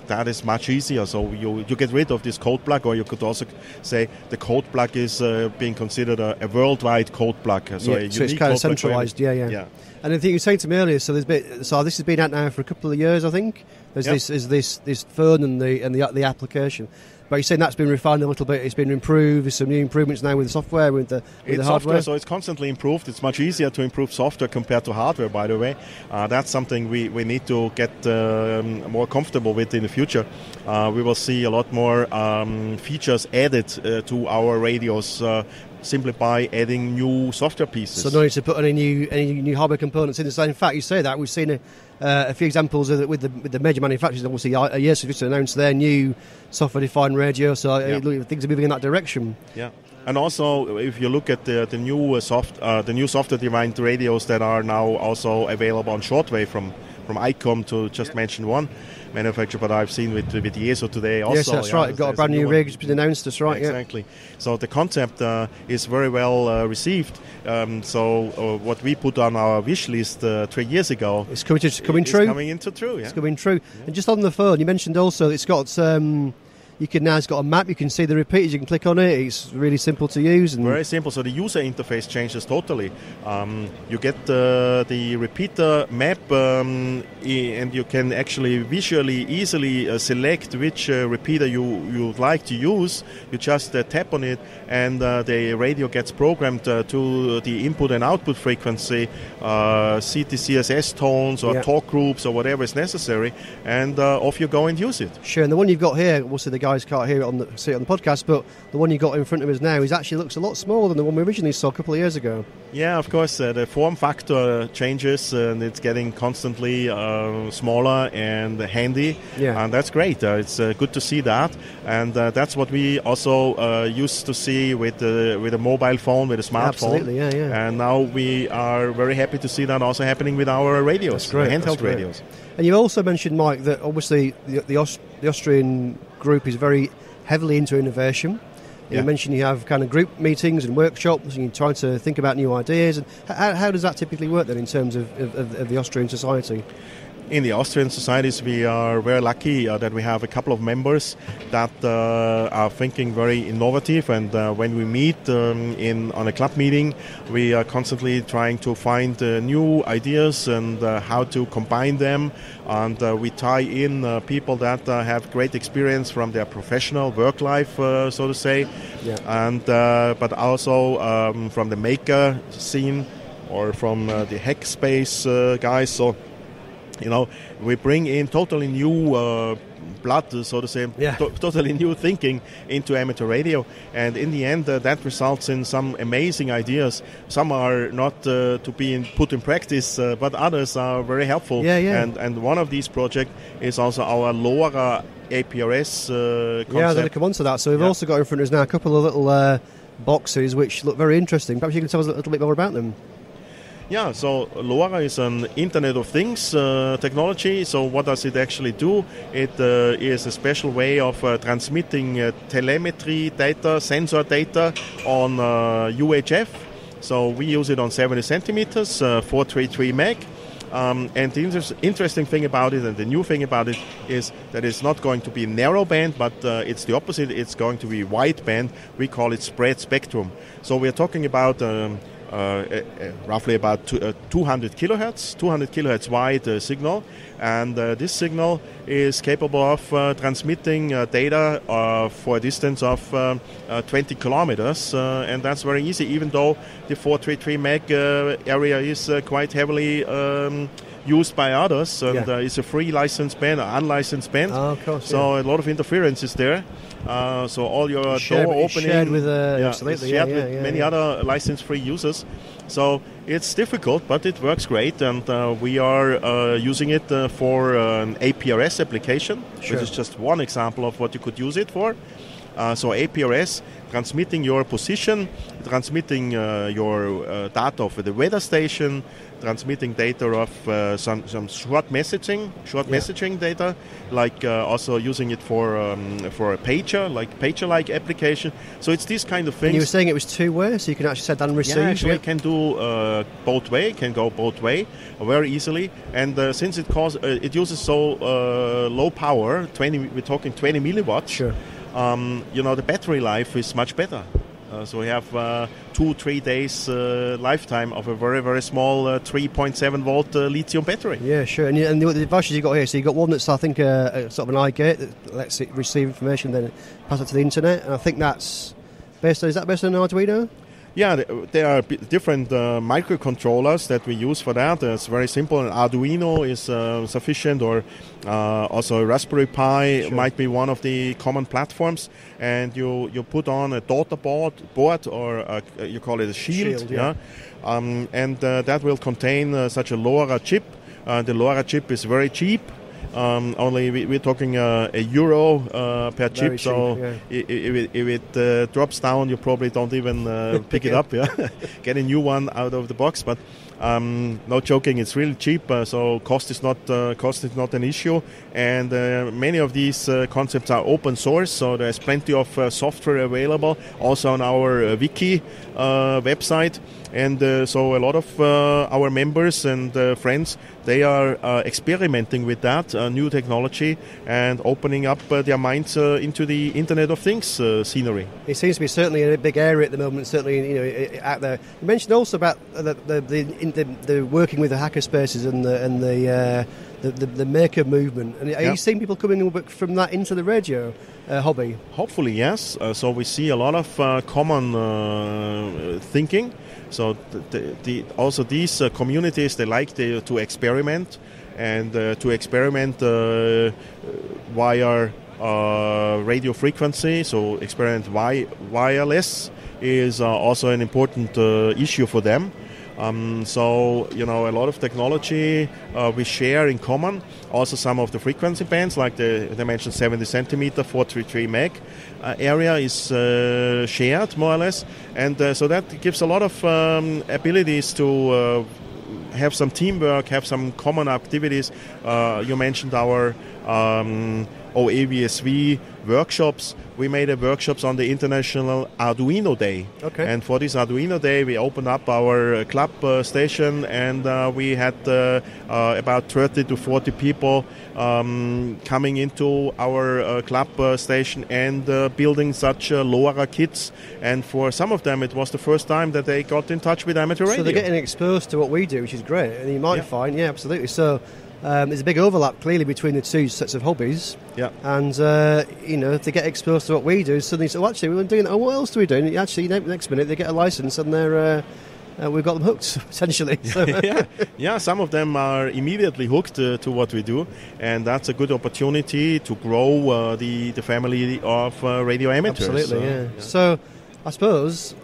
that is much easier. So you get rid of this code block, or you could also say the code block is being considered a worldwide code block. So it's kind of centralized. Yeah. And I think you were saying to me earlier, so this has been out now for a couple of years, I think. There's this phone and the application. But you're saying that's been refined a little bit, it's been improved, there's some new improvements now with the software, with the hardware? Software, so it's constantly improved. It's much easier to improve software compared to hardware, by the way. That's something we need to get more comfortable with in the future. We will see a lot more features added to our radios, simply by adding new software pieces. So no need to put any new hardware components in. So in fact, you say that we've seen a few examples of it with the major manufacturers. Obviously, yes, just announced their new software-defined radio. So things are moving in that direction. Yeah. And also, if you look at the new software-defined radios that are now also available on shortwave from ICOM, to just mention one manufacturer, but I've seen with ESO today also. Yes, that's right. Got a brand new rig, it's been announced, that's right. Exactly. Yeah. So the concept is very well received. So what we put on our wish list 3 years ago, it's coming true. It's coming true. Yeah. And just on the phone, you mentioned also it's got it's got a map, you can see the repeaters, you can click on it, it's really simple to use. And very simple, so the user interface changes totally. You get the repeater map, and you can actually visually easily select which repeater you would like to use. You just tap on it, and the radio gets programmed to the input and output frequency, CTCSS tones or talk groups or whatever is necessary, and off you go and use it. Sure, and the one you've got here, we'll see the guys can't see it on the podcast, but the one you got in front of us now actually looks a lot smaller than the one we originally saw a couple of years ago. Yeah, of course, the form factor changes, and it's getting constantly smaller and handy, and that's great. It's good to see that, and that's what we also used to see with a mobile phone, with a smartphone. Absolutely, yeah. And now we are very happy to see that also happening with our radios, handheld radios. And you also mentioned, Mike, that obviously the Austrian group is very heavily into innovation. You mentioned you have kind of group meetings and workshops, and you're trying to think about new ideas. And how does that typically work then in terms of the Austrian society? In the Austrian societies, we are very lucky that we have a couple of members that are thinking very innovative, and when we meet on a club meeting, we are constantly trying to find new ideas and how to combine them, and we tie in people that have great experience from their professional work life, so to say, and but also from the maker scene or from the hack space guys. So we bring in totally new blood, so to say, totally new thinking into amateur radio, and in the end that results in some amazing ideas. Some are not to be put in practice, but others are very helpful. And one of these projects is also our LoRa APRS concept. Yeah, I'm going to come on to that. So we've also got in front of us now a couple of little boxes which look very interesting. Perhaps you can tell us a little bit more about them. Yeah, so LoRa is an Internet of Things technology. So what does it actually do? It is a special way of transmitting telemetry data, sensor data on UHF. So we use it on 70 centimeters, 433 meg. And the interesting thing about it, and the new thing about it, is that it's not going to be narrow band, but it's the opposite. It's going to be wide band. We call it spread spectrum. So we're talking about roughly about 200 kilohertz wide signal, and this signal is capable of transmitting data for a distance of 20 kilometers, and that's very easy, even though the 433 meg area is quite heavily used by others, and it's a free licensed band, or unlicensed band. Oh, of course. So a lot of interference is there. So all your door opening shared with many other license-free users. So it's difficult, but it works great, and we are using it for an APRS application, which is just one example of what you could use it for. So APRS, transmitting your position, transmitting your data of the weather station, transmitting data of some short messaging data, like also using it for a pager-like application. So it's these kind of things. And you were saying it was two-way, so you can actually send and receive. Yeah, actually, it can do both way. It can go both way very easily. And since it uses so low power, we're talking 20 milliwatts. Sure. The battery life is much better. So we have 2-3 days lifetime of a very, very small 3.7 volt lithium battery. Yeah, sure. And the devices you've got here, so you've got one that's, I think, sort of an iGate that lets it receive information, then pass it to the internet. And I think that's based on an Arduino? Yeah, there are different microcontrollers that we use for that. It's very simple. An Arduino is sufficient, or also a Raspberry Pi might be one of the common platforms. And you put on a daughter board, or you call it a shield. And that will contain such a LoRa chip. The LoRa chip is very cheap. Only we're talking €1 per chip, cheap, so if it drops down, you probably don't even pick it up. Get a new one out of the box, but no joking, it's really cheap. So cost is not an issue, and many of these concepts are open source. So there's plenty of software available, also on our wiki website. And so a lot of our members and friends, they are experimenting with that new technology and opening up their minds into the Internet of Things scenery. It seems to be certainly in a big area at the moment, certainly out there. You mentioned also about the working with the hackerspaces and the maker movement. And are you seeing people coming from that into the radio hobby? Hopefully, yes. So we see a lot of common thinking. So also these communities, they like to experiment, and to experiment via radio frequency, so experiment wireless is also an important issue for them. So, a lot of technology we share in common. Also some of the frequency bands, like they mentioned 70 centimeter, 433 meg area is shared more or less. And so that gives a lot of abilities to have some teamwork, have some common activities. You mentioned our OAVSV workshops. We made workshops on the International Arduino Day. Okay. And for this Arduino Day, we opened up our club station, and we had about 30 to 40 people coming into our club station and building such LoRa kits. And for some of them, it was the first time that they got in touch with amateur radio. So they're getting exposed to what we do, which is great. And you might find, absolutely. So there's a big overlap clearly between the two sets of hobbies. Yeah. And, to get exposed to what we do, suddenly say, actually, we're doing that. Oh, what else do we do? And actually, next minute, they get a license and we've got them hooked, essentially. So. Yeah, some of them are immediately hooked to what we do, and that's a good opportunity to grow the family of radio amateurs. Absolutely, yeah. So, I suppose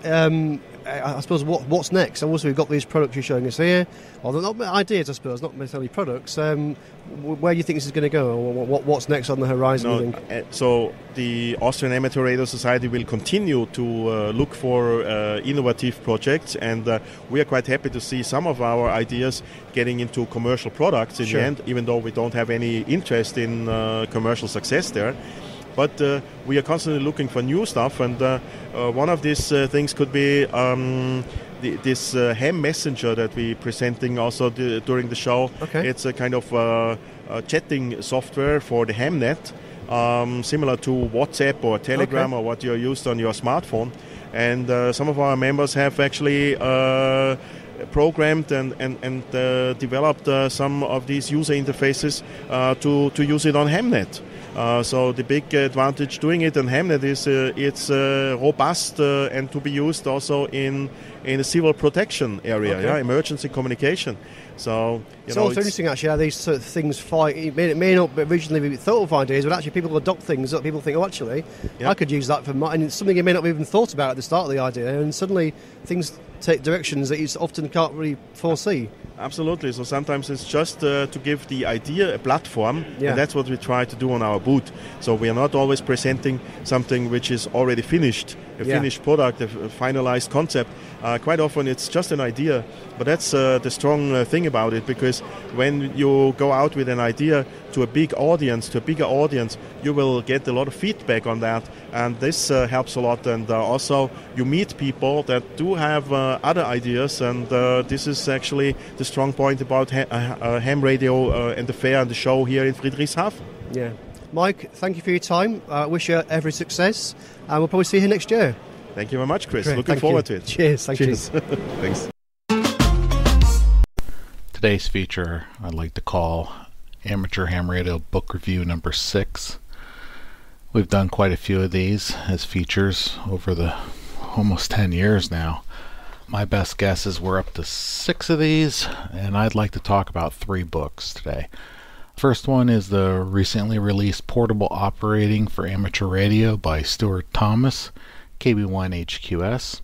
what's next? And also, we've got these products you're showing us here. Although not ideas, I suppose, not necessarily products. Where do you think this is going to go? Or what's next on the horizon, you think? So the Austrian Amateur Radio Society will continue to look for innovative projects, and we are quite happy to see some of our ideas getting into commercial products in the end, even though we don't have any interest in commercial success there. But we are constantly looking for new stuff, and one of these things could be this ham messenger that we're presenting also during the show. Okay. It's a kind of chatting software for the Hamnet, similar to WhatsApp or Telegram or what you're used on your smartphone. And some of our members have actually programmed and developed some of these user interfaces to use it on Hamnet. So the big advantage doing it on Hamnet is it's robust and to be used also in a civil protection area, emergency communication. So it's also interesting actually how these sort of things fight. It may not originally be thought of ideas, but actually people adopt things that people think, oh, actually, I could use that for mine. And it's something you may not have even thought about at the start of the idea, and suddenly things take directions that you often can't really foresee. Absolutely. So sometimes it's just to give the idea a platform, and that's what we try to do on our booth. So we are not always presenting something which is already finished, a finished product, a finalized concept. Quite often it's just an idea, but that's the strong thing about it, because when you go out with an idea to a bigger audience, you will get a lot of feedback on that, and this helps a lot. And also you meet people that do have other ideas, and this is actually the strong point about ham radio and the fair and the show here in Friedrichshafen. Yeah. Mike, thank you for your time. Wish you every success, and we'll probably see you here next year. Thank you very much, Chris. Great, Looking forward to it. Cheers. Thank you. Thanks. Today's feature I'd like to call Amateur Ham Radio Book Review number 6. We've done quite a few of these as features over the almost 10 years now. My best guess is we're up to 6 of these, and I'd like to talk about 3 books today. First one is the recently released Portable Operating for Amateur Radio by Stuart Thomas, KB6NU.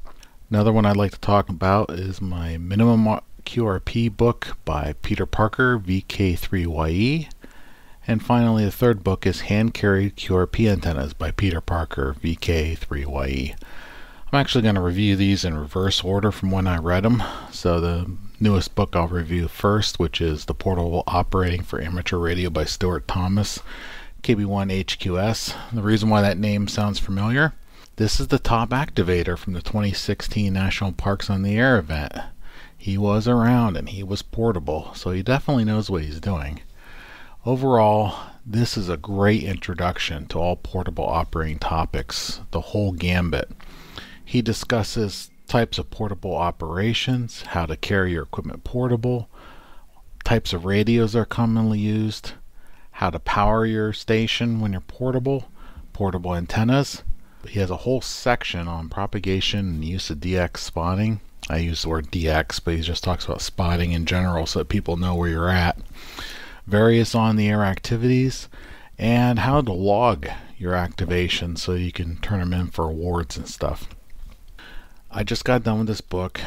Another one I'd like to talk about is my Minimum QRP book by Peter Parker, VK3YE. And finally, the third book is Hand-Carried QRP Antennas by Peter Parker, VK3YE. I'm actually going to review these in reverse order from when I read them. So the newest book I'll review first, which is the Portable Operating for Amateur Radio by Stuart Thomas, KB6NU. The reason why that name sounds familiar: this is the top activator from the 2016 National Parks on the Air event. He was around and he was portable, so he definitely knows what he's doing. Overall, this is a great introduction to all portable operating topics, the whole gambit. He discusses types of portable operations, how to carry your equipment portable, types of radios are commonly used, how to power your station when you're portable, portable antennas. He has a whole section on propagation and use of DX spotting. I use the word DX, but he just talks about spotting in general so that people know where you're at. Various on-the-air activities, and how to log your activation so you can turn them in for awards and stuff. I just got done with this book.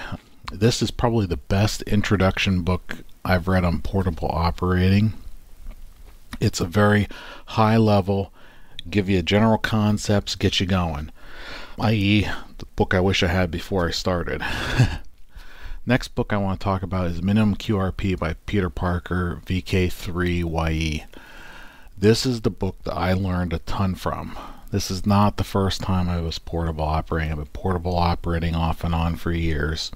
This is probably the best introduction book I've read on portable operating. It's a very high level, give you general concepts, get you going, i.e. the book I wish I had before I started. Next book I want to talk about is Minimum QRP by Peter Parker, VK3YE. This is the book that I learned a ton from. This is not the first time I was portable operating. I've been portable operating off and on for years.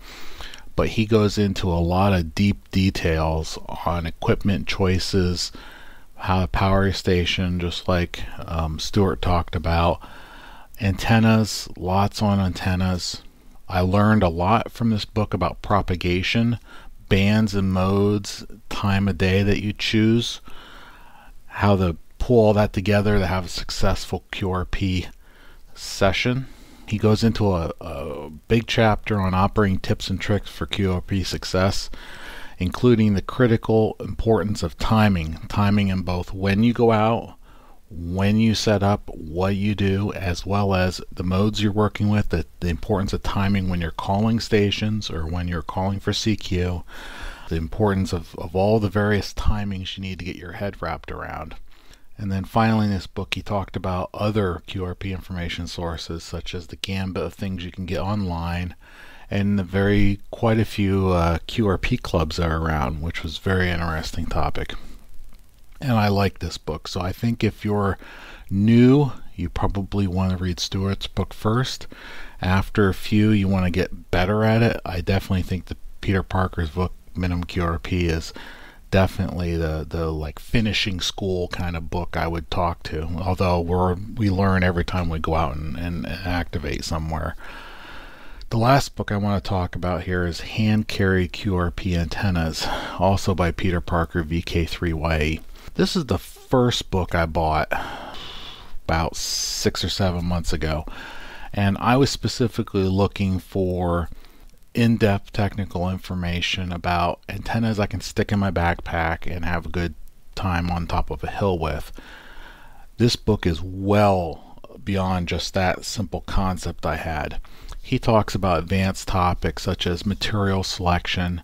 But he goes into a lot of deep details on equipment choices, how to power your station, just like Stuart talked about. Antennas, lots on antennas. I learned a lot from this book about propagation, bands and modes, time of day that you choose, how to pull all that together to have a successful QRP session. He goes into a big chapter on operating tips and tricks for QRP success, including the critical importance of timing in both when you go out, when you set up, what you do, as well as the modes you're working with, the importance of timing when you're calling stations or when you're calling for CQ, the importance of all the various timings you need to get your head wrapped around. And then finally in this book he talked about other QRP information sources, such as the gambit of things you can get online and quite a few QRP clubs that are around, which was a very interesting topic. And I like this book, so I think if you're new you probably want to read Stewart's book first. After a few, you want to get better at it. I definitely think that Peter Parker's book, Minimum QRP, is definitely the like finishing school kind of book I would talk to, although we learn every time we go out and activate somewhere. The last book I want to talk about here is Hand Carry QRP Antennas, also by Peter Parker, VK3YE. This is the first book I bought about 6 or 7 months ago, and I was specifically looking for in-depth technical information about antennas I can stick in my backpack and have a good time on top of a hill with. This book is well beyond just that simple concept I had. He talks about advanced topics such as material selection,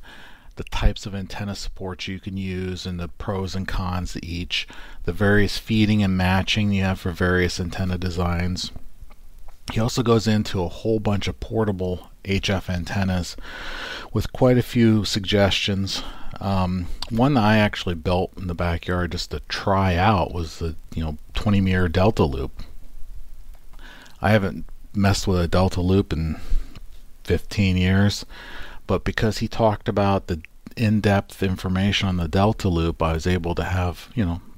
the types of antenna supports you can use and the pros and cons to each, the various feeding and matching you have for various antenna designs. He also goes into a whole bunch of portable HF antennas with quite a few suggestions. One that I actually built in the backyard just to try out was the 20-meter delta loop. I haven't messed with a delta loop in 15 years, but because he talked about the in-depth information on the delta loop, I was able to have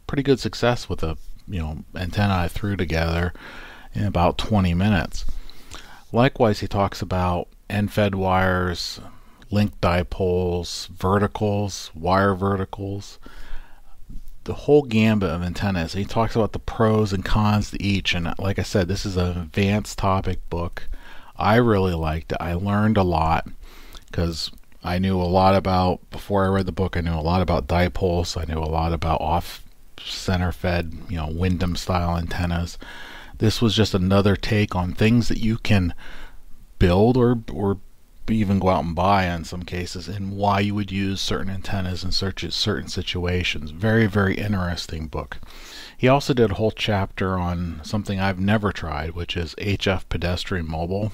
pretty good success with a antenna I threw together in about 20 minutes. Likewise, he talks about end-fed wires, link dipoles, verticals, wire verticals, the whole gambit of antennas. He talks about the pros and cons to each, and like I said, this is an advanced topic book. I really liked it. I learned a lot because I knew a lot about, before I read the book, I knew a lot about dipoles. I knew a lot about off-center fed, Wyndham style antennas. This was just another take on things that you can build or even go out and buy in some cases, and why you would use certain antennas in certain situations. Very, very interesting book. He also did a whole chapter on something I've never tried, which is HF pedestrian mobile.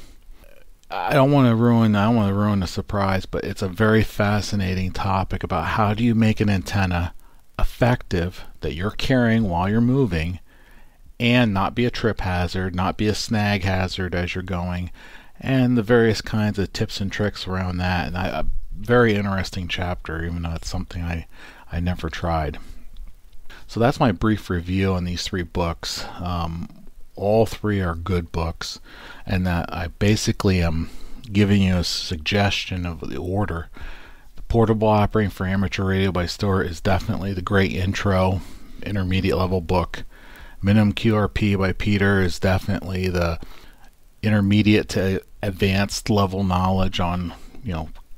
I don't want to ruin the surprise, but it's a very fascinating topic about how do you make an antenna effective that you're carrying while you're moving and not be a trip hazard, not be a snag hazard as you're going, and the various kinds of tips and tricks around that. And a very interesting chapter, even though it's something I never tried. So that's my brief review on these 3 books. All 3 are good books, and that I basically am giving you a suggestion of the order. The Portable Operating for Amateur Radio by Stewart is definitely the great intro, intermediate level book. Minimum QRP by Peter is definitely the intermediate to advanced level knowledge on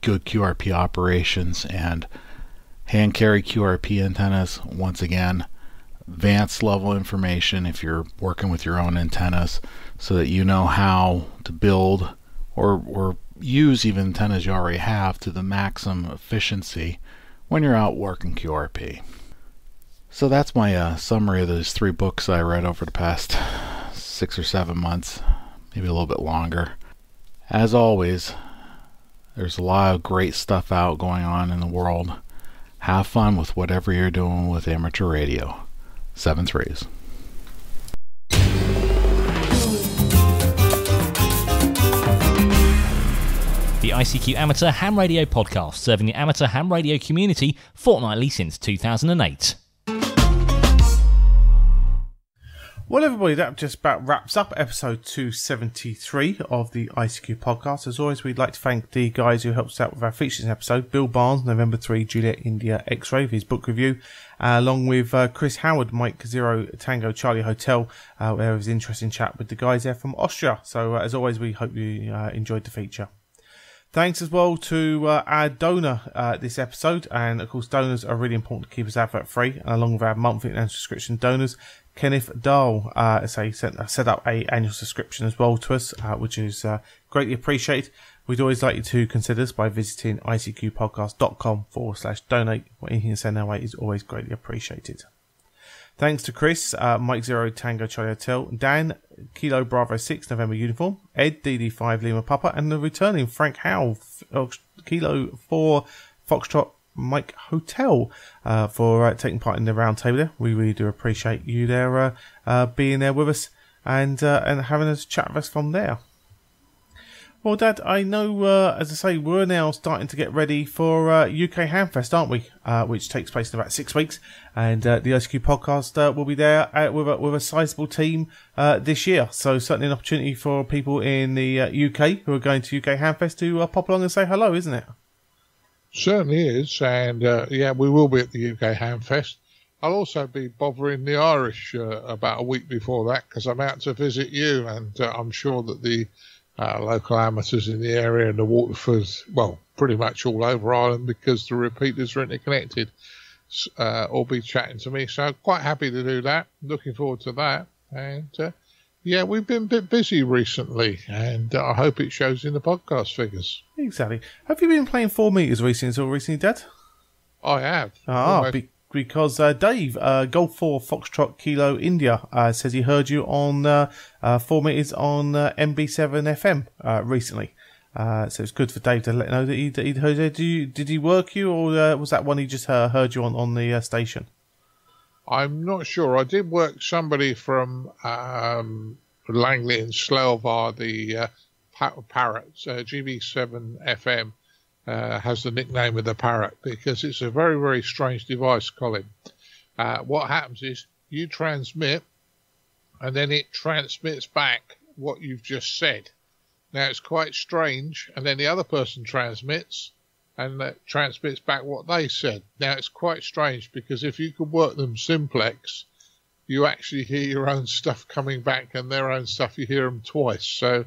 good QRP operations. And Hand Carry QRP Antennas, once again, advanced level information if you're working with your own antennas, so that you know how to build or use even antennas you already have to the maximum efficiency when you're out working QRP. So that's my summary of those 3 books I read over the past 6 or 7 months, maybe a little bit longer. As always, there's a lot of great stuff out going on in the world. Have fun with whatever you're doing with amateur radio. 7 threes. The ICQ Amateur Ham Radio Podcast, serving the amateur ham radio community fortnightly since 2008. Well, everybody, that just about wraps up episode 273 of the ICQ podcast. As always, we'd like to thank the guys who helped us out with our features episode. Bill Barnes, November 3, Juliet India X-Ray, for his book review, along with Chris Howard, Mike 0 Tango Charlie Hotel, where it was an interesting chat with the guys there from Austria. So, as always, we hope you enjoyed the feature. Thanks as well to our donor this episode, and of course donors are really important to keep us advert free, along with our monthly and subscription donors. Kenneth Dahl set up a annual subscription as well to us, which is greatly appreciated. We'd always like you to consider us by visiting icqpodcast.com/donate. Anything you send our way is always greatly appreciated. Thanks to Chris, Mike 0 Tango Charlie Hotel, Dan, Kilo Bravo 6 November Uniform, Ed DD5 Lima Papa, and the returning Frank Howell, Kilo 4 Foxtrot Mike Hotel, for taking part in the round table there. We really do appreciate you there being there with us. and having a chat with us from there. Well, Dad, I know, as I say, we're now starting to get ready for UK Hamfest, aren't we? Which takes place in about 6 weeks, and the ICQ podcast will be there with a sizable team this year. So certainly an opportunity for people in the UK who are going to UK Hamfest to pop along and say hello, isn't it? Certainly is, and yeah, we will be at the UK Hamfest. I'll also be bothering the Irish about a week before that because I'm out to visit you, and I'm sure that the local amateurs in the area and the Waterfords, well, pretty much all over Ireland because the repeaters are interconnected, all be chatting to me. So quite happy to do that. Looking forward to that. And yeah, we've been a bit busy recently, and I hope it shows in the podcast figures. Exactly. Have you been playing 4 meters recently, Dad? I have. Because Dave, Golf 4 Foxtrot Kilo India, says he heard you on 4 meters on MB7 FM recently. So it's good for Dave to let know that he'd heard you. Did he work you, or was that one he just heard you on the station? I'm not sure. I did work somebody from Langley and Slough via the Parrot, GB7 FM. Has the nickname of the Parrot because it's a very, very strange device, Colin. What happens is you transmit and then it transmits back what you've just said. Now, it's quite strange, and then the other person transmits and transmits back what they said. Now, it's quite strange because if you could work them simplex, you actually hear your own stuff coming back and their own stuff, you hear them twice. So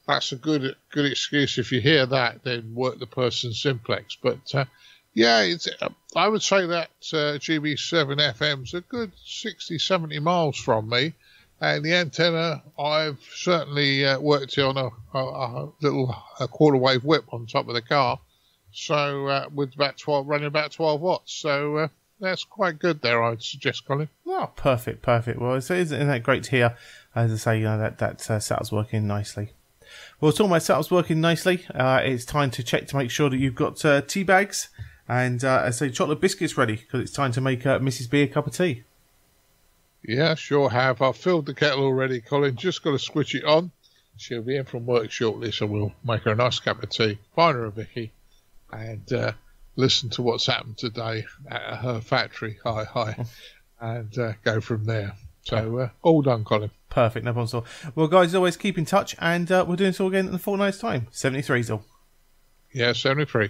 that's a good excuse. If you hear that, then work the person simplex. But yeah, I would say that GB7 FM's a good 60, 70 miles from me. And the antenna, I've certainly worked it on a little quarter wave whip on top of the car. So with running about 12 watts. So that's quite good there, I'd suggest, Colin. Oh, perfect. Well, isn't that great to hear? As I say, that setup's working nicely. Well, talking about setups working nicely, it's time to check to make sure that you've got tea bags and chocolate biscuits ready because it's time to make Mrs. B a cup of tea. Yeah, sure have. I've filled the kettle already, Colin. Just got to switch it on. She'll be in from work shortly, so we'll make her a nice cup of tea. Find her a Vicky and listen to what's happened today at her factory. Hi. And go from there. So all done, Colin. Perfect, no problem at all. Well, guys, always keep in touch, and we're doing this all again in a fortnight's time. 73's all. Yeah, 73.